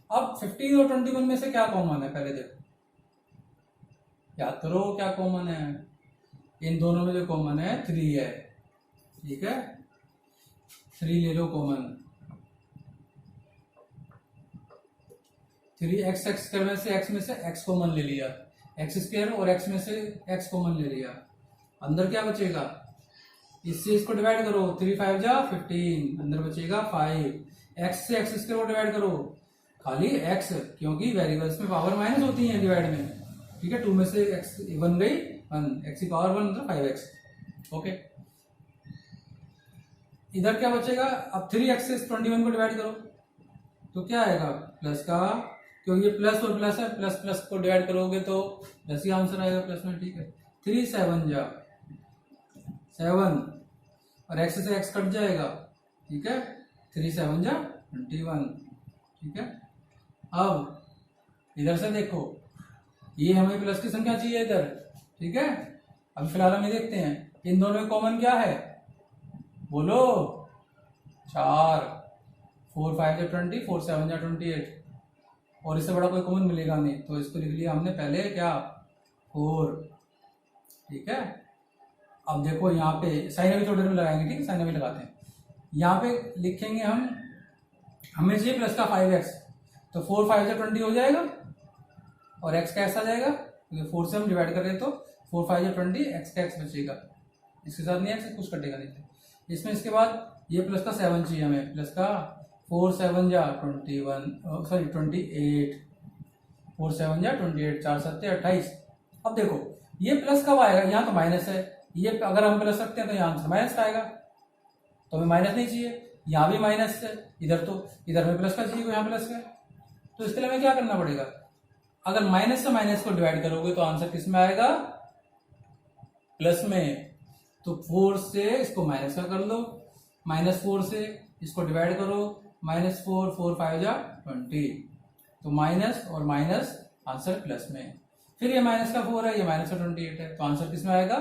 [SPEAKER 2] अब 15 और 21 में से क्या कॉमन है, पहले देखो, याद करो क्या कॉमन है। इन दोनों में जो कॉमन है 3 है, ठीक है, 3 ले लो कॉमन। 3x² में से x में से x कॉमन ले लिया, x² और x में से x कॉमन ले लिया, अंदर क्या बचेगा, इससे इसको डिवाइड करो, 3 5 जा 15, अंदर बचेगा 5। x से x² को डिवाइड करो, खाली x, क्योंकि वेरिएबल्स में पावर माइनस होती है डिवाइड में, ठीक है। 2 में से x 1 गई, 1, x की पावर 1 मतलब 5x, ओके। इधर क्या बचेगा, अब 3x से 21 को डिवाइड करो तो क्या आएगा, प्लस का, क्योंकि ये प्लस और प्लस है, प्लस प्लस को डिवाइड करोगे तो प्लस ही आंसर आएगा, प्लस में, ठीक है। 3 7 जा 7, और x से x कट जाएगा, ठीक है, 3 7 जा 21, ठीक है। अब इधर से देखो, ये हमें प्लस की संख्या चाहिए इधर, ठीक है। अब फिलहाल हम ये देखते हैं, इन दोनों में कॉमन क्या है, बोलो, 4, 4 5 जा 20, 4 7 जा 28, और इससे बड़ा कोई कॉमन मिलेगा नहीं, तो इसको लिख लिया हमने पहले क्या, 4, ठीक है। अब देखो यहाँ पे साइन अभी थोड़ी देर में लगाएंगे, ठीक है, साइन अभी लगाते हैं। यहाँ पे लिखेंगे हम हमें चाहिए प्लस का 5x, तो 4 5 से 20 हो जाएगा और x का x आ जाएगा, क्योंकि 4 से हम डिवाइड कर रहे हैं तो 4 5 से 20, x का x बचेगा, इसके साथ नहीं x कुछ कटेगा नहीं। इसमें इसके बाद ये प्लस का 7 चाहिए हमें, प्लस का 4 7 जा 21 सॉरी 28, 4 7 जा 28, 4 7 28। अब देखो ये प्लस कब आएगा, यहाँ तो माइनस है, ये अगर हम प्लस रखते हैं तो यहाँ से माइनस आएगा, तो हमें माइनस नहीं चाहिए, यहाँ भी माइनस है, इधर तो इधर में प्लस का चाहिए, यहाँ प्लस का, तो इसके लिए हमें क्या करना पड़ेगा, अगर माइनस से माइनस को डिवाइड करोगे तो आंसर किस में आएगा, प्लस में। तो 4 से इसको माइनस का कर लो, -4 से इसको डिवाइड करो, -4 4 5 जा 20, तो माइनस और माइनस आंसर प्लस में। फिर ये माइनस का 4 है, ये माइनस का 28 है, तो आंसर किस में आएगा,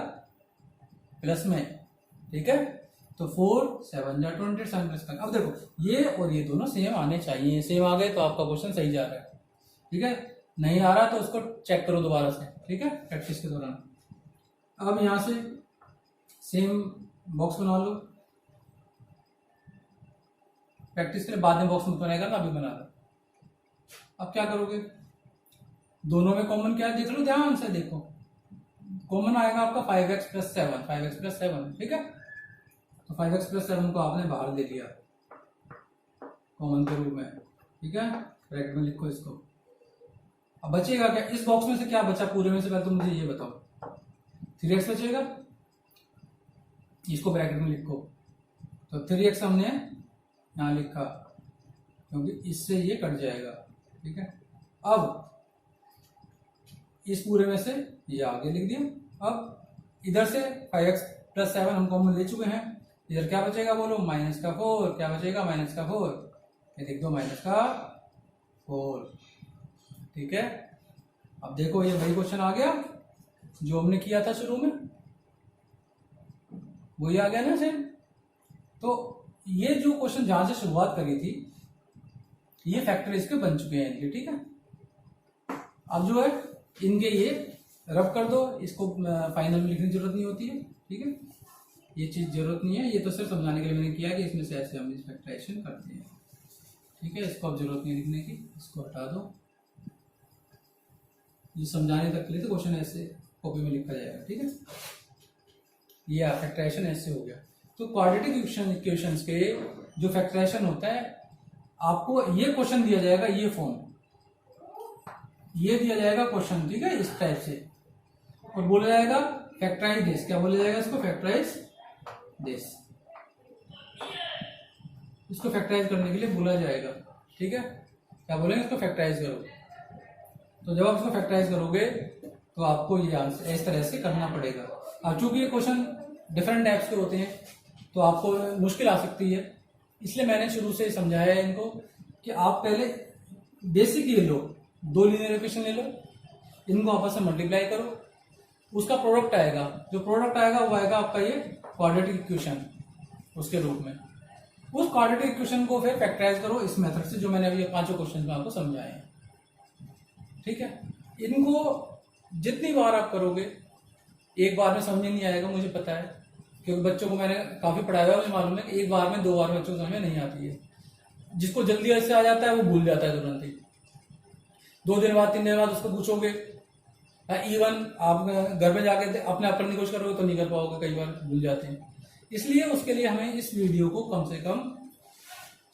[SPEAKER 2] प्लस में। ठीक है, तो 4 7 जा 28, 7 प्लस का। अब देखो ये और ये दोनों सेम आने चाहिए, सेम आ गए तो आपका क्वेश्चन सही जा रहा है। ठीक है, नहीं आ रहा तो उसको चेक करो दोबारा से, ठीक है, प्रैक्टिस के दौरान। अब यहां से सेम बॉक्स बना लो, प्रैक्टिस के लिए बाद में बॉक्स मत बनाएगा ना, अभी बना लो। अब क्या करोगे, दोनों में कॉमन क्या है देख लो, ध्यान से देखो, कॉमन आएगा आपका 5x प्लस 7, 5x प्लस 7, ठीक है, तो 5x प्लस 7 को आपने बाहर ले लिया कॉमन के रूप में, ठीक है, ब्रैकेट में लिखो इसको। अब बचेगा क्या, इस बॉक्स में से क्या बचा पूरे में से, पहले तो मुझे ये बताओ, 3x बचेगा, इसको ब्रैकेट में लिखो, तो 3x हमने यहां लिखा क्योंकि इससे ये कट जाएगा, ठीक है। अब इस पूरे में से ये आगे लिख दिया। अब इधर से 5x प्लस 7 हम कॉमन ले चुके हैं, इधर क्या बचेगा बोलो, -4, क्या बचेगा, -4, ये लिख दो -4, ठीक है। अब देखो ये वही क्वेश्चन आ गया जो हमने किया था शुरू में, वही आ गया ना सेम। तो ये जो क्वेश्चन जहां से शुरुआत करी थी, ये फैक्टर इसके बन चुके हैं इनके, ठीक है। अब जो है इनके ये रब कर दो, इसको फाइनल में लिखने की जरूरत नहीं होती है, ठीक है, ये चीज जरूरत नहीं है, ये तो सिर्फ समझाने के लिए मैंने किया कि इसमें से ऐसे हम इस फैक्टराइजेशन करते हैं, ठीक है। इसको अब जरूरत नहीं लिखने की, इसको हटा दो, ये समझाने तक के लिए तो क्वेश्चन ऐसे कॉपी में लिखा जाएगा, ठीक है। ये फैक्टराइजेशन ऐसे हो गया। तो क्वाड्रेटिक इक्वेशंस के जो फैक्टराइजेशन होता है, आपको ये क्वेश्चन दिया जाएगा, ये फॉर्म ये दिया जाएगा क्वेश्चन, ठीक है, इस टाइप से, और बोला जाएगा फैक्टराइज दिस, क्या बोला जाएगा इसको, फैक्टराइज दिस, इसको फैक्टराइज करने के लिए बोला जाएगा, ठीक है। क्या बोलेंगे, इसको फैक्टराइज करो। तो जब आप इसको फैक्टराइज करोगे तो आपको ये आंसर इस तरह से करना पड़ेगा। अब चूंकि ये क्वेश्चन डिफरेंट टाइप्स के होते हैं तो आपको मुश्किल आ सकती है, इसलिए मैंने शुरू से समझाया है इनको कि आप पहले बेसिक ये लो, 2 लीनियर इक्वेशन ले लो, इनको आपस में मल्टीप्लाई करो, उसका प्रोडक्ट आएगा, जो प्रोडक्ट आएगा वो आएगा आपका ये क्वाड्रेटिक इक्वेशन उसके रूप में। उस क्वाड्रेटिक इक्वेशन को फिर फैक्टराइज करो इस मेथड से, जो मैंने अभी 5 क्वेश्चन में आपको समझाए हैं, ठीक है। इनको जितनी बार आप करोगे, एक बार में समझ नहीं आएगा, मुझे पता है, क्योंकि बच्चों को मैंने काफी पढ़ाया हुआ, मुझे मालूम है कि एक बार में 2 बार में बच्चों को समझ में नहीं आती है। जिसको जल्दी से आ जाता है वो भूल जाता है तुरंत ही, 2 दिन बाद 3 दिन बाद उसको पूछोगे, इवन आप घर में जाके अपने आप करने की कोशिश करोगे तो नहीं कर पाओगे, कई बार भूल जाते हैं। इसलिए उसके लिए हमें इस वीडियो को कम से कम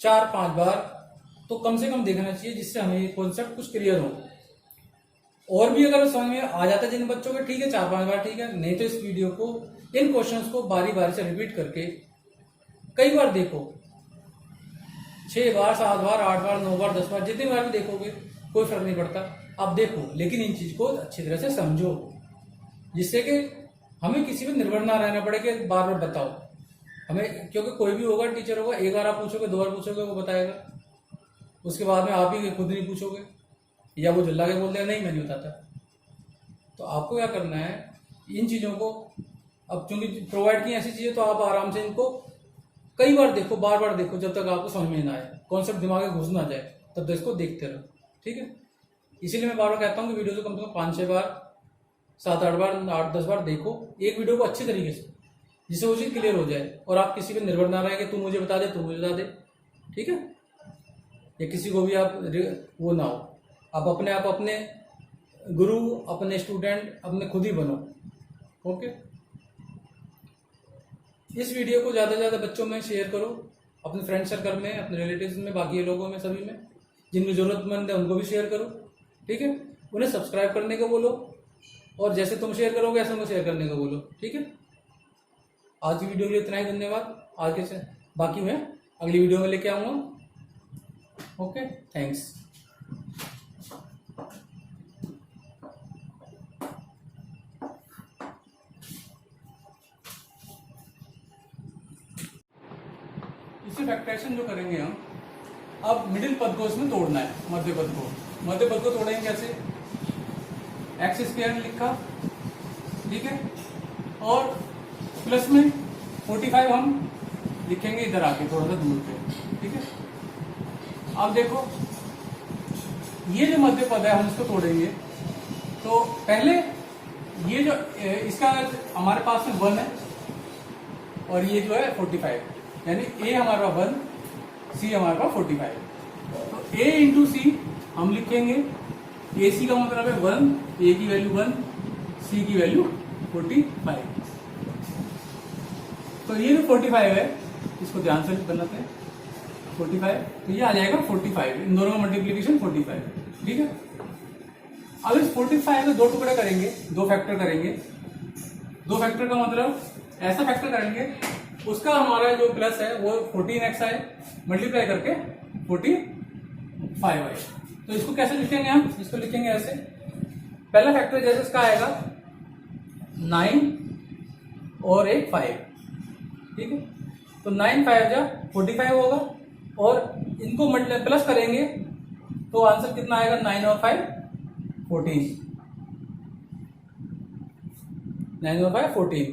[SPEAKER 2] 4-5 बार तो कम से कम देखना चाहिए, जिससे हमें ये कॉन्सेप्ट कुछ क्लियर हो। और भी अगर समझ में आ जाता है जिन बच्चों के, ठीक है, 4-5 बार ठीक है, नहीं तो इस वीडियो को, इन क्वेश्चंस को बारी बारी से रिपीट करके कई बार देखो, 6 बार 7 बार 8 बार 9 बार 10 बार, जितनी बार भी देखोगे कोई फर्क नहीं पड़ता, आप देखो, लेकिन इन चीज को अच्छी तरह से समझो, जिससे कि हमें किसी पे निर्भर ना रहना पड़े कि बार बार बताओ हमें, क्योंकि कोई भी होगा, टीचर होगा, एक बार आप पूछोगे, 2 बार पूछोगे, वो बताएगा, उसके बाद में आप ही खुद नहीं पूछोगे, या वो जल्ला के बोल देगा नहीं मैं नहीं बताता। तो आपको क्या करना है, इन चीजों को, अब चूंकि प्रोवाइड की ऐसी चीजें, तो आप आराम से इनको कई बार देखो, बार बार देखो, जब तक आपको समझ में ना आए, कॉन्सेप्ट दिमाग में घुस ना जाए, तब तक इसको देखते रहो, ठीक है। इसीलिए मैं बार बार कहता हूँ कि वीडियो को कम से कम 5-6 बार 7-8 बार 8-10 बार देखो एक वीडियो को अच्छी तरीके से, जिससे वो चीज क्लियर हो जाए और आप किसी पे निर्भर ना रहे कि तू मुझे बता दे, तू मुझे बता दे, ठीक है। या किसी को भी आप वो ना हो, आप अपने अपने गुरु, अपने स्टूडेंट अपने खुद ही बनो। ओके, इस वीडियो को ज़्यादा से ज़्यादा बच्चों में शेयर करो, अपने फ्रेंड सर्कल में, अपने रिलेटिव्स में, बाकी लोगों में, सभी में जिनको ज़रूरतमंद है उनको भी शेयर करो। ठीक है, उन्हें सब्सक्राइब करने को बोलो, और जैसे तुम शेयर करोगे ऐसे उनको शेयर करने को बोलो। ठीक है, आज की वीडियो के लिए इतना ही, धन्यवाद। आज के बाकी मैं अगली वीडियो में लेके आऊँगा। Okay, thanks. इसे फैक्टराइजेशन जो करेंगे हम, अब मिडिल पद को इसमें तोड़ना है, मध्य पद को। मध्य पद को तोड़ेंगे कैसे? एक्स स्क्वायर लिखा, ठीक है, और प्लस में 45 हम लिखेंगे इधर आके थोड़ा सा दूर पे। ठीक है, अब देखो ये जो मध्य पद है हम इसको तोड़ेंगे, तो पहले ये जो इसका हमारे पास में 1 है और ये जो है 45, यानी ए हमारा 1, सी हमारे पास 45। तो ए इंटू सी हम लिखेंगे, ए सी का मतलब है 1, ए की वैल्यू 1, सी की वैल्यू 45। तो ये जो 45 है इसको ध्यान से बनाते हैं, 45, तो ये आ जाएगा 45, इन दोनों का मल्टीप्लीकेशन 45। ठीक है, अब इस 45 में 2 टुकड़े करेंगे, 2 फैक्टर करेंगे। 2 फैक्टर का मतलब ऐसा फैक्टर करेंगे उसका हमारा जो प्लस है वो 14x है, मल्टीप्लाई करके 45 आए। तो इसको कैसे लिखेंगे हम? इसको लिखेंगे ऐसे, पहला फैक्टर जैसे इसका आएगा 9 और एक 5। ठीक है, तो 9 5 जा 45 होगा, और इनको प्लस करेंगे तो आंसर कितना आएगा? 9 और 5 14, 9 और 5 14।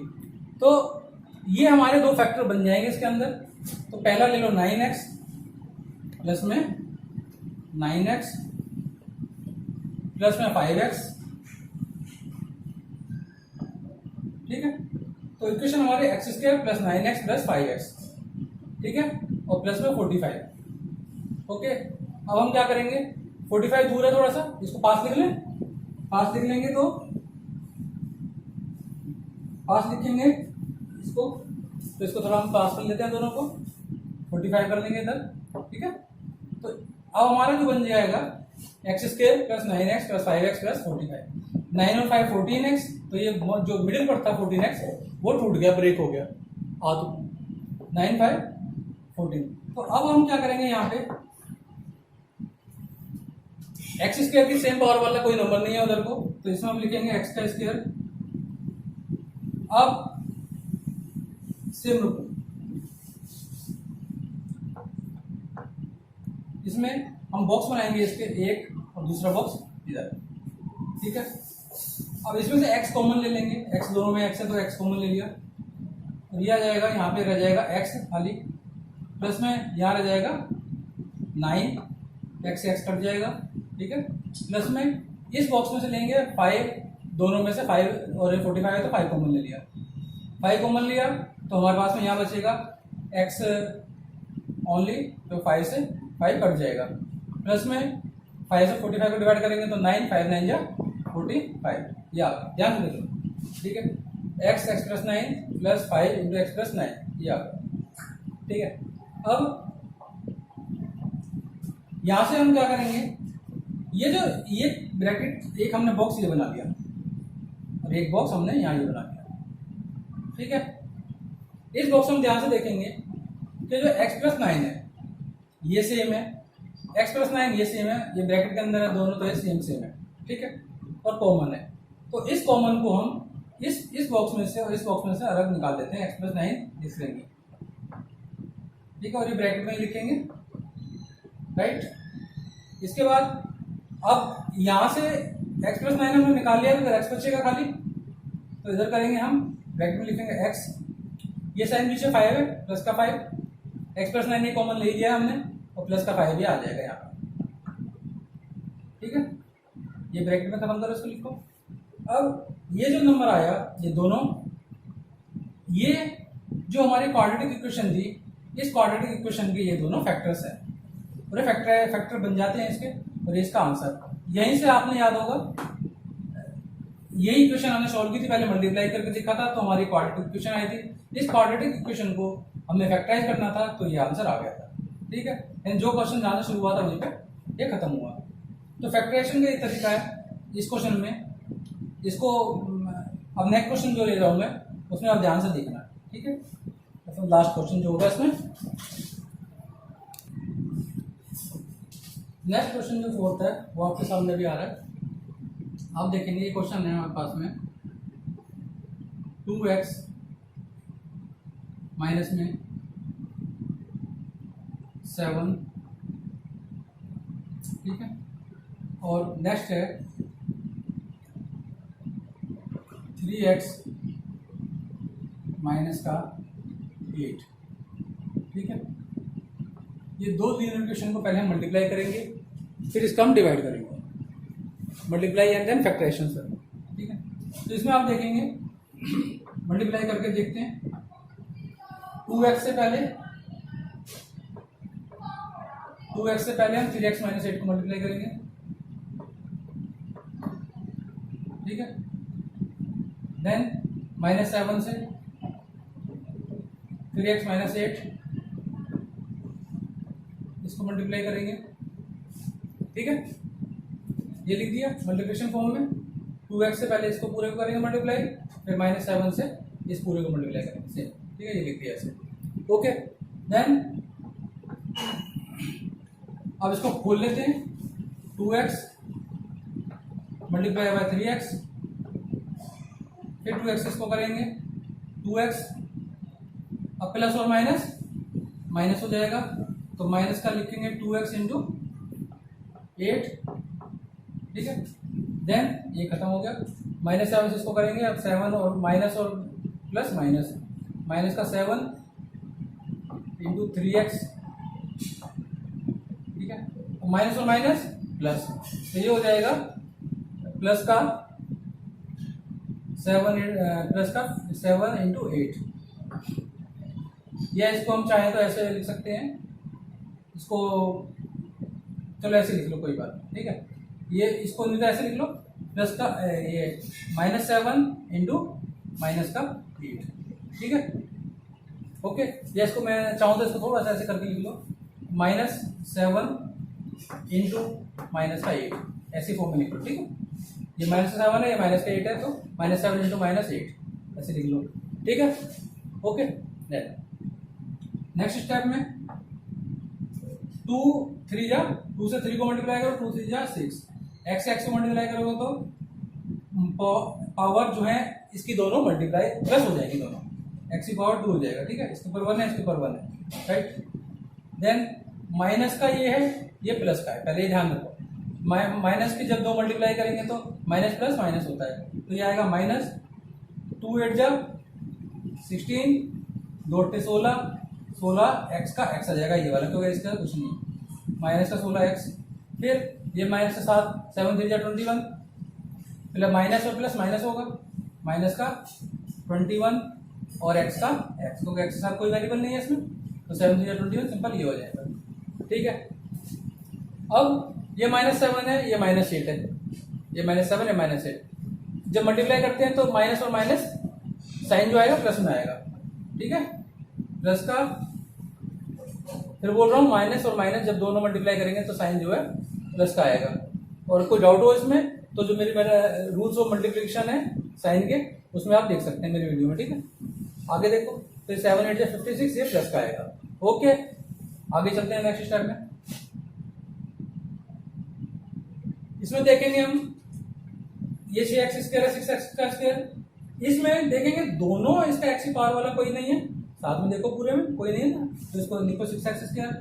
[SPEAKER 2] तो ये हमारे 2 फैक्टर बन जाएंगे इसके अंदर। तो पहला ले लो 9x प्लस में 9x प्लस में 5x। ठीक है, तो इक्वेशन हमारे x square plus 9x plus 5x, ठीक है, और प्लस में 45। ओके, अब हम क्या करेंगे? 45 दूर है थोड़ा सा, इसको पास लिख लें। पास लिख लेंगे तो पास लिखेंगे इसको, तो इसको थोड़ा हम पास कर लेते हैं दोनों को, 45 कर लेंगे इधर। ठीक है, तो अब हमारा जो बन जाएगा x square plus 9x plus 5x plus 45। 9 और 5 14x, तो ये जो मिडिल पर था 14x वो टूट गया, ब्रेक हो गया। तो 9 5 14। तो अब हम क्या करेंगे यहाँ पे, एक्स स्क्वायर की सेम पावर वाला कोई नंबर नहीं है उधर को, तो इसमें हम लिखेंगे एक्स का स्क्वायर। अब सेम रुको, इसमें हम बॉक्स बनाएंगे इसके, एक और दूसरा बॉक्स इधर। ठीक है, अब इसमें से x कॉमन ले लेंगे, x दोनों में x है तो x कॉमन ले लिया, और यह आ जाएगा, यहाँ पे रह जाएगा x खाली, प्लस में यहाँ रह जाएगा 9, x कट जाएगा। ठीक है, प्लस में इस बॉक्स में से लेंगे 5, दोनों में से 5 और 45 है तो 5 कॉमन ले लिया। 5 कॉमन लिया तो हमारे पास में यहाँ बचेगा x ओनली, तो 5 से 5 कट जाएगा, प्लस में 5 से 45 को डिवाइड करेंगे तो 9, 5 9 जा 45, या ध्यान से देखो। ठीक है, x plus 9 plus 5 into x plus 9, या ठीक है। अब यहां से हम क्या करेंगे, ये ब्रैकेट एक हमने बॉक्स ये बना दिया और एक बॉक्स हमने यहाँ ये बना दिया। ठीक है, इस बॉक्स में ध्यान से देखेंगे कि जो x प्लस 9 है ये सेम है, x प्लस 9 ये सेम है, ये ब्रैकेट के अंदर है दोनों, तो ये सेम है। ठीक है, और कॉमन है, तो इस कॉमन को हम इस बॉक्स में से और इस बॉक्स में से अलग निकाल देते हैं, x प्लस 9 लिख लेंगे। ठीक है, और ये ब्रैकेट में लिखेंगे, राइट। इसके बाद अब यहाँ से x प्लस 9 हमने निकाल लिया, तो इधर x बचेगा खाली, तो इधर करेंगे हम ब्रैकेट में लिखेंगे x, ये साइन पीछे 5 है, प्लस का 5, x प्लस 9 ये कॉमन ले लिया हमने, और प्लस का 5 भी आ जाएगा यहाँ पर। ठीक है, ये ब्रैकेट में खत्म करो, इसको लिखो। अब ये जो नंबर आया, ये दोनों, ये जो हमारी क्वाड्रेटिक इक्वेशन थी, इस क्वाड्रेटिक इक्वेशन के ये दोनों फैक्टर्स हैं। पूरे फैक्टर बन जाते हैं इसके, और इसका आंसर यहीं से आपने याद होगा, यही इक्वेशन हमने सॉल्व की थी, पहले मल्टीप्लाई करके देखा था तो हमारी क्वाड्रेटिक इक्वेशन आई थी। इस क्वाड्रेटिक इक्वेशन को हमने फैक्टराइज करना था तो ये आंसर आ गया था, ठीक है। एंड जो क्वेश्चन जहाँ से शुरू हुआ था वहीं पे ये खत्म हुआ। तो फैक्टराइजेशन का एक तरीका है इस क्वेश्चन में। इसको अब नेक्स्ट क्वेश्चन जो ले रहा हूँ मैं उसमें आप ध्यान से देखना, ठीक है। तो लास्ट क्वेश्चन जो होगा इसमें, नेक्स्ट क्वेश्चन जो फोर्थ है वो आपके सामने भी आ रहा है। आप देखेंगे ये क्वेश्चन है हमारे पास में 2x माइनस में 7, ठीक है। और नेक्स्ट है 3x माइनस का 8, ठीक है। ये दो लीनियर इक्वेशन को पहले हम मल्टीप्लाई करेंगे, फिर इसका हम डिवाइड करेंगे, multiply and then factorization sir, ठीक है। तो इसमें आप देखेंगे मल्टीप्लाई करके देखते हैं। 2x से पहले हम 3x माइनस 8 को मल्टीप्लाई करेंगे, ठीक है। देन -7 से 3x माइनस 8 इसको मल्टीप्लाई करेंगे, ठीक है। ये लिख दिया मल्टीप्लिकेशन फॉर्म में। 2x से पहले इसको पूरे को करेंगे मल्टीप्लाई, फिर -7 से इस पूरे को मल्टीप्लाई करेंगे सेम, ठीक है। ये लिख दिया ऐसे, ओके। देन अब इसको खोल लेते हैं। 2x मल्टीप्लाई बाय 3x, फिर 2x इसको करेंगे 2x, अब प्लस और माइनस हो जाएगा तो माइनस का लिखेंगे 2x इंटू 8, ठीक है। देन ये खत्म हो गया। -7 से इसको करेंगे, अब 7 और माइनस और प्लस माइनस का 7 इंटू 3x, ठीक है। माइनस और माइनस प्लस, तो ये हो जाएगा प्लस का 7 इंटू 8, या इसको हम चाहें तो ऐसे लिख सकते हैं, इसको चलो ऐसे लिख लो कोई बात नहीं, ठीक है। ये इसको नहीं तो ऐसे लिख लो, प्लस का ये -7 इंटू माइनस का 8, ठीक है, ओके। या इसको मैं चाहूँ तो इसको थोड़ा सा ऐसे करके लिख लो, -7 इंटू माइनस का 8, ऐसी फॉर्म में लिख लो, ठीक है। ये -7 है, ये माइनस का 8 है, तो -7 इंटू -8 ऐसे लिख लो, ठीक है, ओके। नेक्स्ट स्टेप में 2 से 3 को मल्टीप्लाई करो, 2 3 जा 6, x को मल्टीप्लाई करोगे तो पावर जो है इसकी दोनों मल्टीप्लाई प्लस हो जाएगी, दोनों x की पावर 2 हो जाएगा, ठीक है। इसके ऊपर 1 है, इसके ऊपर 1 है, राइट। देन माइनस का ये है, ये प्लस का है, पहले ही ध्यान रखो। माइनस की जब दो मल्टीप्लाई करेंगे तो माइनस प्लस माइनस होता है, तो ये आएगा -2 8 जा 16, 2 8 16 x का x आ जाएगा ये वाला, क्योंकि इसका कुछ नहीं, माइनस का 16x, फिर ये माइनस का 7 3 जा 21, फिर माइनस और प्लस माइनस होगा, माइनस का 21 और x का x, क्योंकि x के साथ कोई वेरिएबल नहीं है इसमें, तो 7 3 जा 21 सिंपल ये हो जाएगा, ठीक है। अब ये -7 है, ये -8 है, ये -7 है -8, जब मल्टीप्लाई करते हैं तो माइनस और माइनस साइन जो आएगा प्लस में आएगा, ठीक है। प्लस का फिर बोल रहा हूँ माइनस और माइनस जब दोनों मल्टीप्लाई करेंगे तो साइन जो है प्लस का आएगा। और कोई डाउट हो इसमें तो जो मेरा रूल्स ऑफ मल्टीप्लिकेशन है साइन के, उसमें आप देख सकते हैं मेरी वीडियो में, ठीक है। आगे देखो, तो 7 8 56, ये प्लस का आएगा, ओके। आगे चलते हैं नेक्स्ट स्टेप में। इसमें देखेंगे हम ये 6x² है, 6x², इसमें देखेंगे दोनों इसका x की पावर वाला कोई नहीं है, साथ में देखो पूरे में कोई नहीं है ना, तो इसको लिखो 6x²,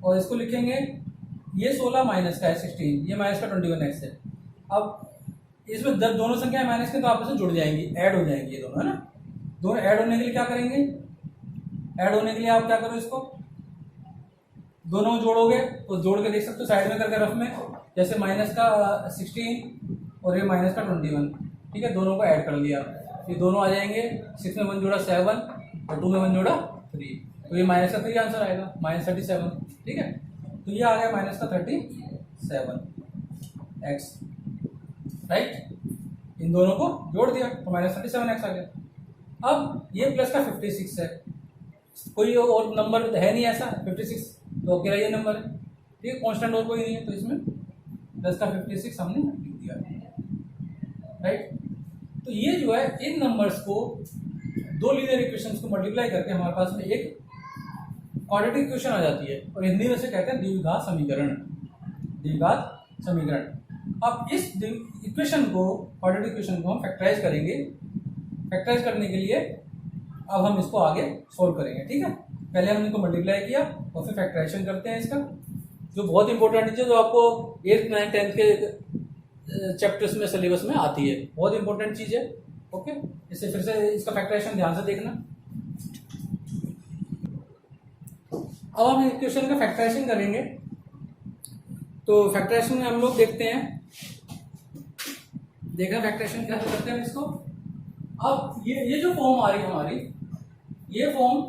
[SPEAKER 2] और इसको लिखेंगे ये 16 माइनस का है 16, ये माइनस का 21x है। अब इसमें जब दोनों संख्याएं माइनस के तो आपस में जुड़ जाएंगी, ऐड हो जाएंगी ये दोनों, है ना। दोनों ऐड होने के लिए क्या करेंगे, ऐड होने के लिए आप क्या करो, इसको दोनों जोड़ोगे तो जोड़ के देख सकते हो साइड में करके रफ में, जैसे माइनस का 16 और ये माइनस का 21, ठीक है। दोनों को ऐड कर लिया, ये दोनों आ जाएंगे, 6 में 1 जोड़ा 7 और 2 में 1 जोड़ा 3, तो ये माइनस का 3 आंसर आएगा, -37। ठीक है, तो ये आ गया माइनस का 37x, राइट। इन दोनों को जोड़ दिया तो -37x आ गया। अब ये प्लस का 56 है, कोई और नंबर है नहीं ऐसा 56, तो अकेला ये नंबर है, ठीक है, कांस्टेंट और कोई नहीं है, तो इसमें प्लस का 56 हमने लिख दिया, राइट। तो ये जो है इन नंबर्स को दो लीनियर इक्वेशंस को मल्टीप्लाई करके हमारे पास में एक क्वाड्रेटिक इक्वेशन आ जाती है, और हिंदी में से कहते हैं द्विघात समीकरण, द्विघात समीकरण। अब इस इक्वेशन को, क्वाड्रेटिक इक्वेशन को हम फैक्टराइज करेंगे। फैक्टराइज करने के लिए अब हम इसको आगे सोल्व करेंगे, ठीक है। पहले हमने इनको मल्टीप्लाई किया और फिर फैक्टराइजेशन करते हैं इसका, जो बहुत इंपॉर्टेंट है, जो आपको 8th 9th 10th के चैप्टर्स में, सिलेबस में आती है, बहुत इंपॉर्टेंट चीज है। ओके, इससे फिर से इसका फैक्टराइजेशन ध्यान से देखना। अब हम इक्वेशन का फैक्टराइजेशन करेंगे, तो फैक्टराइजेशन में हम लोग देखते हैं, देखा फैक्टराइजेशन कैसे करते हैं इसको। अब ये जो फॉर्म आ रही है हमारी, ये फॉर्म,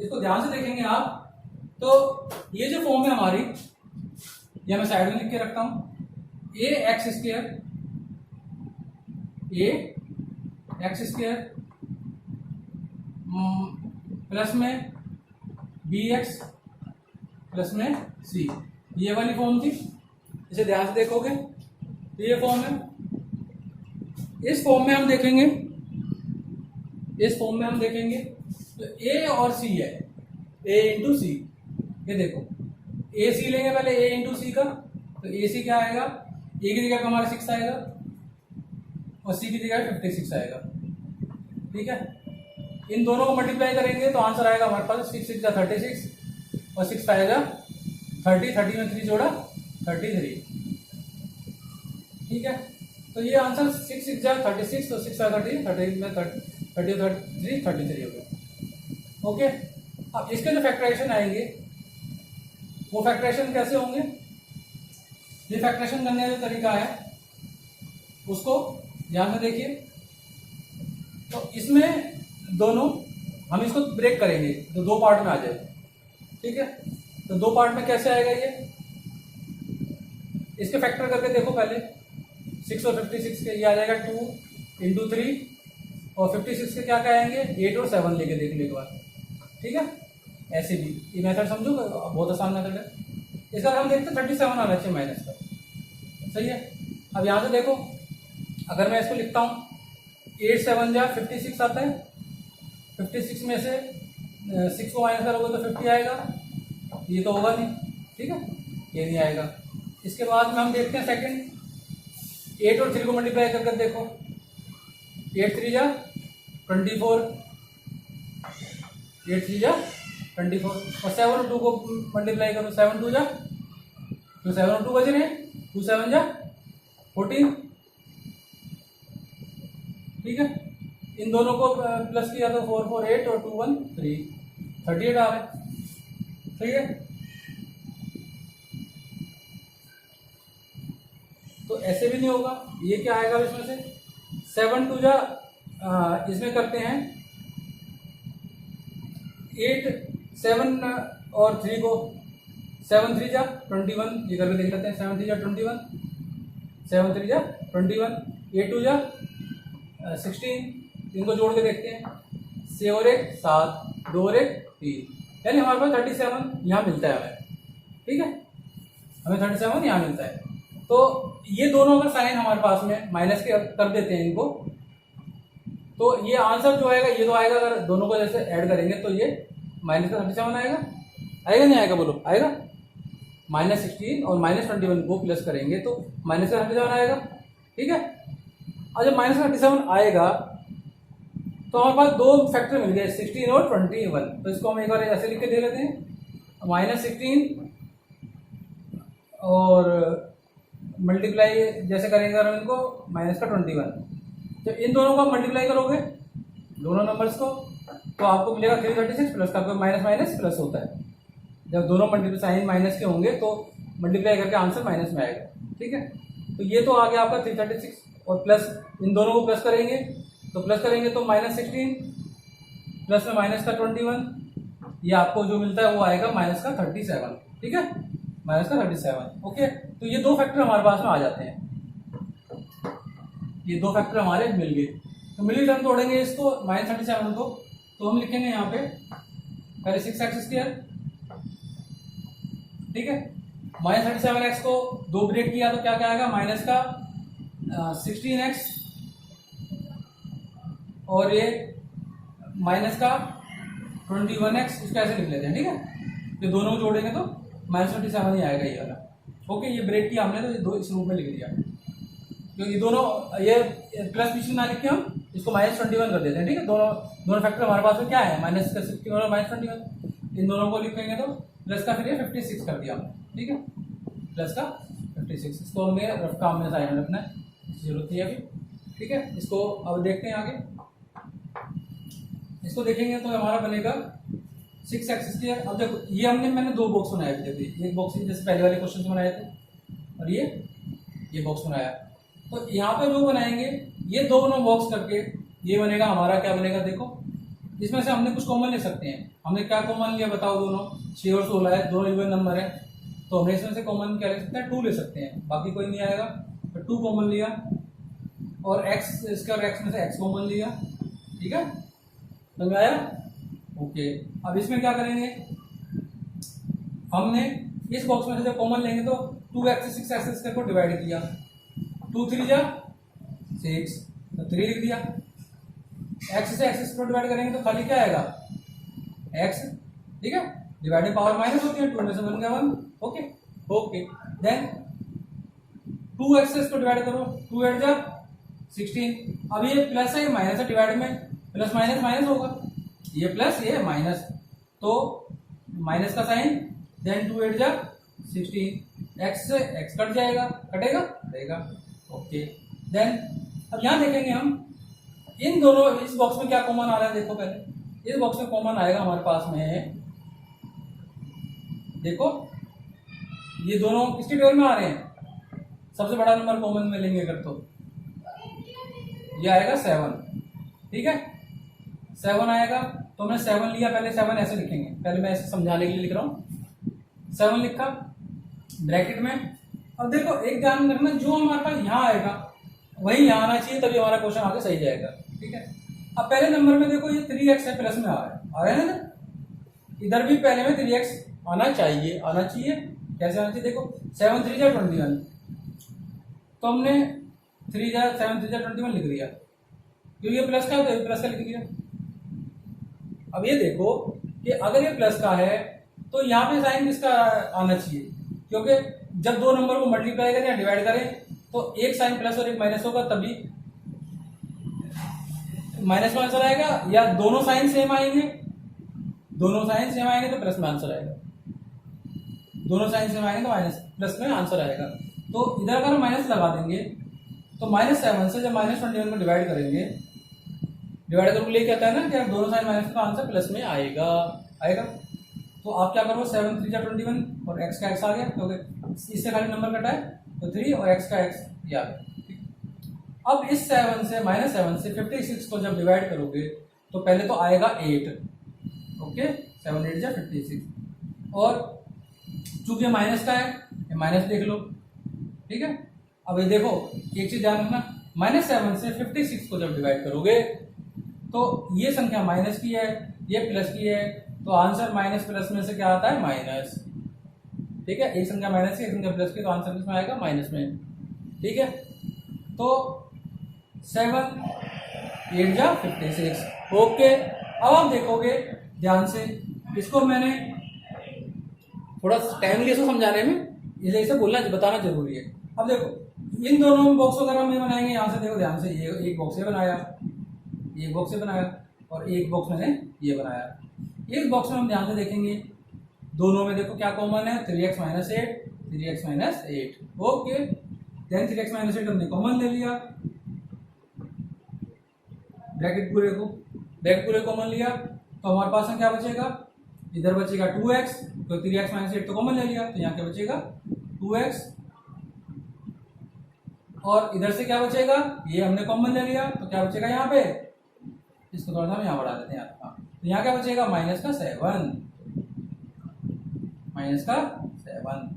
[SPEAKER 2] इसको ध्यान से देखेंगे आप, तो ये जो फॉर्म है हमारी, ये मैं साइड में लिख के रखता हूं, ax² प्लस में bx प्लस में c, ये वाली फॉर्म थी। इसे ध्यान से देखोगे तो ये फॉर्म है। इस फॉर्म में हम देखेंगे, इस फॉर्म में हम देखेंगे तो a और c है, a इंटू सी। ये देखो a c लेंगे पहले, a इंटू सी का, तो a c क्या आएगा, a की जगह हमारा 6 आएगा और c की जगह 56 आएगा, ठीक है। इन दोनों को मल्टीप्लाई करेंगे तो आंसर आएगा हमारे पास 6 6 का 36 और 6 आएगा 30, 30 में 3 जोड़ा 33, ठीक है। तो ये आंसर 6 6 जा 36 तो 6 30, 30 में 30 33 33 हो गया। ओके, अब इसके जो फैक्टराइजेशन आएंगे वो फैक्टराइजेशन कैसे होंगे, ये फैक्टराइजेशन करने का जो तरीका है उसको ध्यान से देखिए। तो इसमें दोनों हम इसको ब्रेक करेंगे तो दो पार्ट में आ जाए, ठीक है। तो दो पार्ट में कैसे आएगा ये, इसके फैक्टर करके देखो पहले, 6 और 56 के ये आ जाएगा 2 इंटू 3 और 56 के क्या कहेंगे 8 और 7 लेके देख लो एक बार, ठीक है। ऐसे भी ये मेथड समझो, बहुत आसान मेथड है। इसका हम देखते हैं 37 आना चाहिए माइनस का, सही है। अब यहाँ से देखो, अगर मैं इसको लिखता हूँ 8 7 जा 56 आता है, 56 में से 6 को माइनस करोगे तो 50 आएगा, ये तो होगा नहीं, ठीक है, ये नहीं आएगा। इसके बाद में हम देखते हैं सेकंड, 8 और 3 को मल्टीप्लाई करके देखो, 8 3 जा 24, 8 3 जा 24 और 7 और 2 को मल्टीप्लाई करो, 7 2 जा, तो 7 और 2 बज रहे हैं, 2 7 जा 14, ठीक है। इन दोनों को प्लस किया तो 4 4 8 और 2 1 3 38 आ रहा है, सही है। तो ऐसे भी नहीं होगा, ये क्या आएगा इसमें से 7 2 जा, इसमें करते हैं 8 7 और 3 को, 7 3 जा 21, ये करके देख लेते हैं, 7 3 जा 21, 7 3 जा 21, 8 2 जा 16, इनको जोड़ के देखते हैं, 6 और 1 7, 2 और 1 3, यानी हमारे पास 37 यहाँ मिलता है हमें, ठीक है, हमें 37 यहाँ मिलता है। तो ये दोनों अगर साइन हमारे पास में माइनस के कर देते हैं इनको, तो ये आंसर जो आएगा ये तो आएगा, अगर दोनों को जैसे ऐड करेंगे तो ये माइनस का 37 आएगा, आएगा नहीं आएगा, बोलो आएगा। -16 और -21 को प्लस करेंगे तो माइनस का 37 आएगा, ठीक है। और जब माइनस का 37 आएगा तो हमारे पास दो फैक्टर मिल गए, 16 और 21, तो इसको हम एक बार ऐसे लिख के दे लेते हैं, -16 और मल्टीप्लाई जैसे करेंगे अगर इनको माइनस का 21, जब इन दोनों को मल्टीप्लाई करोगे दोनों नंबर्स को तो आपको मिलेगा 336 प्लस का, माइनस माइनस प्लस होता है, जब दोनों मल्टीप्लाई साइन माइनस के होंगे तो मल्टीप्लाई करके आंसर माइनस में आएगा, ठीक है। तो ये तो आ गया आपका 336 और प्लस इन दोनों को प्लस करेंगे तो -16 प्लस में माइनस का 21 ये आपको जो मिलता है वो आएगा माइनस का 37, ठीक है, माइनस का 37। ओके, तो ये दो फैक्टर हमारे पास में आ जाते हैं, ये दो फैक्टर हमारे मिल गए। तो मिली टर्म तोड़ेंगे इसको -37 को, तो हम लिखेंगे यहाँ पे पहले 6x², ठीक है, -37x को 2 ब्रेक किया तो क्या क्या आएगा, माइनस का 16x और ये माइनस का 21x, इसको ऐसे लिख लेते हैं, ठीक है। तो दोनों को जोड़ेंगे तो -27 ही आएगा ये वाला। ओके, ये ब्रेक किया हमने तो ये दो इस रूप में लिख दिया, क्योंकि दोनों ये प्लस बीच में ना लिख के हम इसको -21 कर देते हैं, ठीक है। दोनों फैक्टर हमारे पास में क्या है, माइनस का 16 और -21, इन दोनों को लिखेंगे तो प्लस का फिर ये 56 कर दिया हमने, ठीक है, प्लस का 56। इसको हमें रफ काम में साइन रखना है, इसकी जरूरत है अभी, ठीक है। इसको अब देखते हैं आगे, इसको देखेंगे तो हमारा बनेगा 6x²। अब देखो ये मैंने दो बॉक्स बनाए थे, एक बॉक्स जैसे पहले वाले क्वेश्चन बनाए थे और ये बॉक्स बनाया। तो यहाँ पे जो बनाएंगे ये दोनों बॉक्स करके ये बनेगा हमारा, क्या बनेगा देखो, इसमें से हमने कुछ कॉमन ले सकते हैं। हमने क्या कॉमन लिया बताओ, दोनों 6 और 16 है, दोनों इवन नंबर है, तो हमने इसमें से कॉमन क्या ले सकते हैं, 2 ले सकते हैं, बाकी कोई नहीं आएगा। तो 2 कॉमन लिया और x, इसका और x में से x कॉमन लिया, ठीक है, समझ में आया। ओके, अब इसमें क्या करेंगे, हमने इस बॉक्स में से जब कॉमन लेंगे तो 2x से 6x² को डिवाइड किया, 2 3 जा 6, तो 3 लिख दिया। x से x² को डिवाइड करेंगे तो खाली क्या आएगा, x, ठीक है, डिवाइडेड पावर माइनस होती है, 2 में से बन गया 1। ओके ओके, देन 2x को डिवाइड करो, 2 8 जा 16। अब ये प्लस है, माइनस है, डिवाइड में प्लस माइनस माइनस होगा, ये प्लस ये माइनस, तो माइनस का साइन, देन 2 8 जा 16, x से x कट जाएगा, कटेगा। ओके, देन अब यहाँ देखेंगे हम इन दोनों, इस बॉक्स में क्या कॉमन आ रहा है, देखो पहले इस बॉक्स में कॉमन आएगा हमारे पास में, देखो ये दोनों किसके टेबल में आ रहे हैं, सबसे बड़ा नंबर कॉमन में लेंगे अगर तो ये आएगा 7, ठीक है, 7 आएगा। तो हमने 7 लिया, पहले 7 ऐसे लिखेंगे, पहले मैं ऐसे समझाने के लिए लिख रहा हूँ, 7 लिखा ब्रैकेट में। अब देखो एक ध्यान रखना, जो हमारे पास यहाँ आएगा वही यहाँ आना चाहिए, तभी हमारा क्वेश्चन आगे सही जाएगा, ठीक है। अब पहले नंबर में देखो ये 3x है, प्लस में आ रहा है ना, इधर भी पहले में 3x आना चाहिए, कैसे आना चाहिए, देखो 7 3 जा 21, तो हमने 3 जा 7 3 जा 21 लिख दिया, क्योंकि ये प्लस का है तो प्लस का लिख दिया। अब ये देखो कि अगर ये प्लस का है तो यहाँ पे साइन किसका आना चाहिए, क्योंकि जब दो नंबर को मल्टीप्लाई करें या डिवाइड करें तो एक साइन प्लस और एक माइनस होगा, तभी माइनस में आंसर आएगा, या दोनों साइन सेम आएंगे, तो प्लस में आंसर आएगा, दोनों साइन सेम आएंगे तो माइनस प्लस में आंसर आएगा। तो इधर अगर माइनस लगा देंगे तो -7 से जब -21 को डिवाइड करेंगे, डिवाइड करके लेके आता है ना कि दोनों साइन माइनस का आंसर प्लस में आएगा। तो आप क्या करो, 7 3 जा 21 और x का x आ गया, क्योंकि इससे खाली नंबर कटा है, तो 3 और x का x ये आ गया। अब इस 7 से -7 से 56 को जब डिवाइड करोगे तो पहले तो आएगा 8, ओके, 7 8 जा 56, और चूंकि माइनस का है ये माइनस देख लो, ठीक है। अब ये देखो एक चीज ध्यान रखना, -7 से 56 को जब डिवाइड करोगे तो ये संख्या माइनस की है, ये प्लस की है, तो आंसर माइनस प्लस में से क्या आता है, माइनस, ठीक है। एक संख्या माइनस की, एक संख्या प्लस की, तो आंसर किसमें आएगा, माइनस में, ठीक है। तो 7 8 जा 56, ओके। अब आप देखोगे ध्यान से, इसको मैंने थोड़ा टाइम लिया इसको समझाने में, इसलिए इसे बोलना बताना जरूरी है। अब देखो इन दोनों बॉक्स वगैरह हम ये बनाएंगे, यहाँ से देखो ध्यान से, ये एक बॉक्स से बनाया, एक बॉक्स से बनाया, और एक बॉक्स मैंने ये बनाया। इस बॉक्स में हम ध्यान से देखेंगे, दोनों में देखो क्या कॉमन है, 3x - 8, 3x - 8, okay. Then 3x - 8 हमने कॉमन ले लिया, ब्रैकेट पूरे कॉमन लिया, तो हमारे पास में क्या बचेगा, इधर बचेगा 2x, तो 3x - 8 तो कॉमन ले लिया, तो यहाँ क्या बचेगा 2x, और इधर से क्या बचेगा, ये हमने कॉमन ले लिया, तो क्या बचेगा यहाँ पे, इसको थोड़ा सा हम यहाँ बढ़ा देते हैं, तो यहाँ क्या बचेगा, -7, माइनस का 7।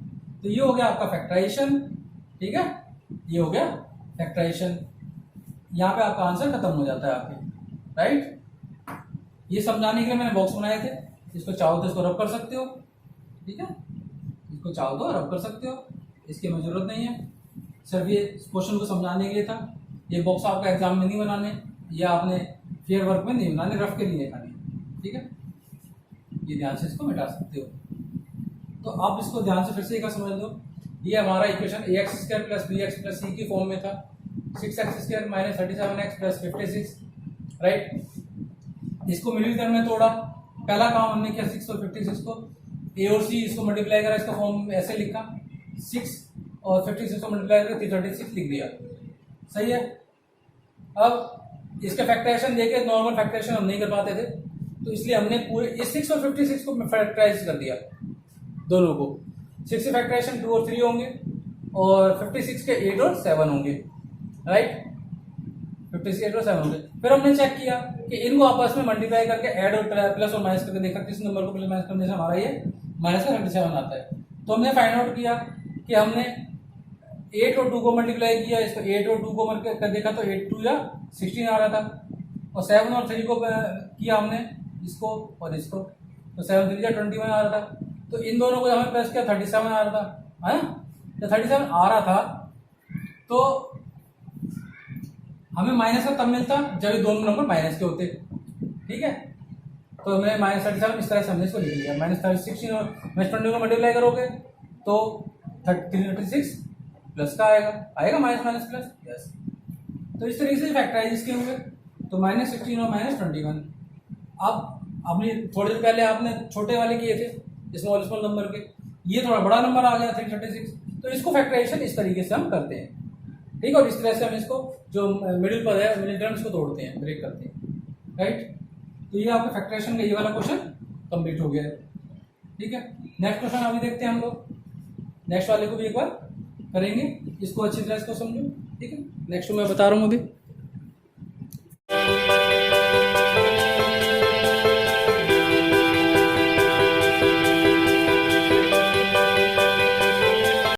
[SPEAKER 2] तो ये हो गया आपका फैक्टराइजेशन, ठीक है, ये हो गया फैक्टराइजेशन। यहाँ पे आपका आंसर खत्म हो जाता है आपके, राइट। ये समझाने के लिए मैंने बॉक्स बनाए थे, इसको चाहो तो इसको रब कर सकते हो, ठीक है, इसको चाहो तो रब कर सकते हो, इसकी हमें जरूरत नहीं है, सिर्फ ये क्वेश्चन को समझाने के लिए था। ये बॉक्स आपका एग्जाम में नहीं बनाने, ये आपने फेयर वर्क में नहीं बनाने, रफ के लिए खाने, ठीक है। ये ध्यान से इसको मिटा सकते हो। तो आप इसको ध्यान से फिर से एक समझ लो, ये हमारा इक्वेशन ax² + bx + c की फॉर्म में था, 6x² - 37x + 56, राइट। इसको मिडिल टर्म में तोड़ा, पहला काम हमने किया 6 और 56 को, a और c इसको मल्टीप्लाई करा, इसका फॉर्म ऐसे लिखा, 6 और 56 को मल्टीप्लाई करके 336 लिख दिया, सही है। अब इसका फैक्टराइजेशन देके नॉर्मल फैक्टराइजेशन हम नहीं कर पाते थे, तो इसलिए हमने पूरे इस 6 और 56 को फैक्टराइज कर दिया, दोनों को। 6 के फैक्टराइजेशन 2 और 3 होंगे, और 56 के 8 और 7 होंगे, राइट। 56 8 और 7 होंगे। फिर हमने चेक किया कि इनको आपस में मल्टीप्लाई करके ऐड और प्लस और माइनस करके देखा किस नंबर को प्लस माइनस करने से हमारा ये माइनस का 37 आता है। तो हमने फाइंड आउट किया कि हमने 8 और 2 को मल्टीप्लाई किया, इसको 8 और 2 को मल्टीप्लाई कर देखा तो 8 2 या 16 आ रहा था, और 7 और 3 को किया हमने इसको और इसको, तो 7 3 या 21 आ रहा था। तो इन दोनों को हमें प्लस किया 37 आ रहा था, है। जब 37 आ रहा था तो हमें माइनस का तब मिलता जब ये दोनों नंबर माइनस के होते, ठीक है। तो मैंने -37 इस तरह से हमने इसको लिख लिया, -16 और -20 को मल्टीप्लाई करोगे तो 336 प्लस का आएगा माइनस माइनस प्लस, यस। तो इस तरीके से फैक्टराइज इसके हुए, तो -16 और -21। अब आपने थोड़ी देर पहले आपने छोटे वाले किए थे स्मॉल नंबर के, ये थोड़ा बड़ा नंबर आ गया 336, तो इसको फैक्टराइजेशन इस तरीके से हम करते हैं, ठीक है। और इस तरह से हम इसको जो मिडिल पर है मिडिल टर्म्स को तोड़ते हैं, ब्रेक करते हैं, राइट। तो ये आपका फैक्टराइजेशन का ये वाला क्वेश्चन कंप्लीट हो गया है, ठीक है। नेक्स्ट क्वेश्चन अभी देखते हैं हम लोग, नेक्स्ट वाले को भी एक बार करेंगे, इसको अच्छी तरह इसको समझो, ठीक है। नेक्स्ट मैं बता रहा हूँ अभी।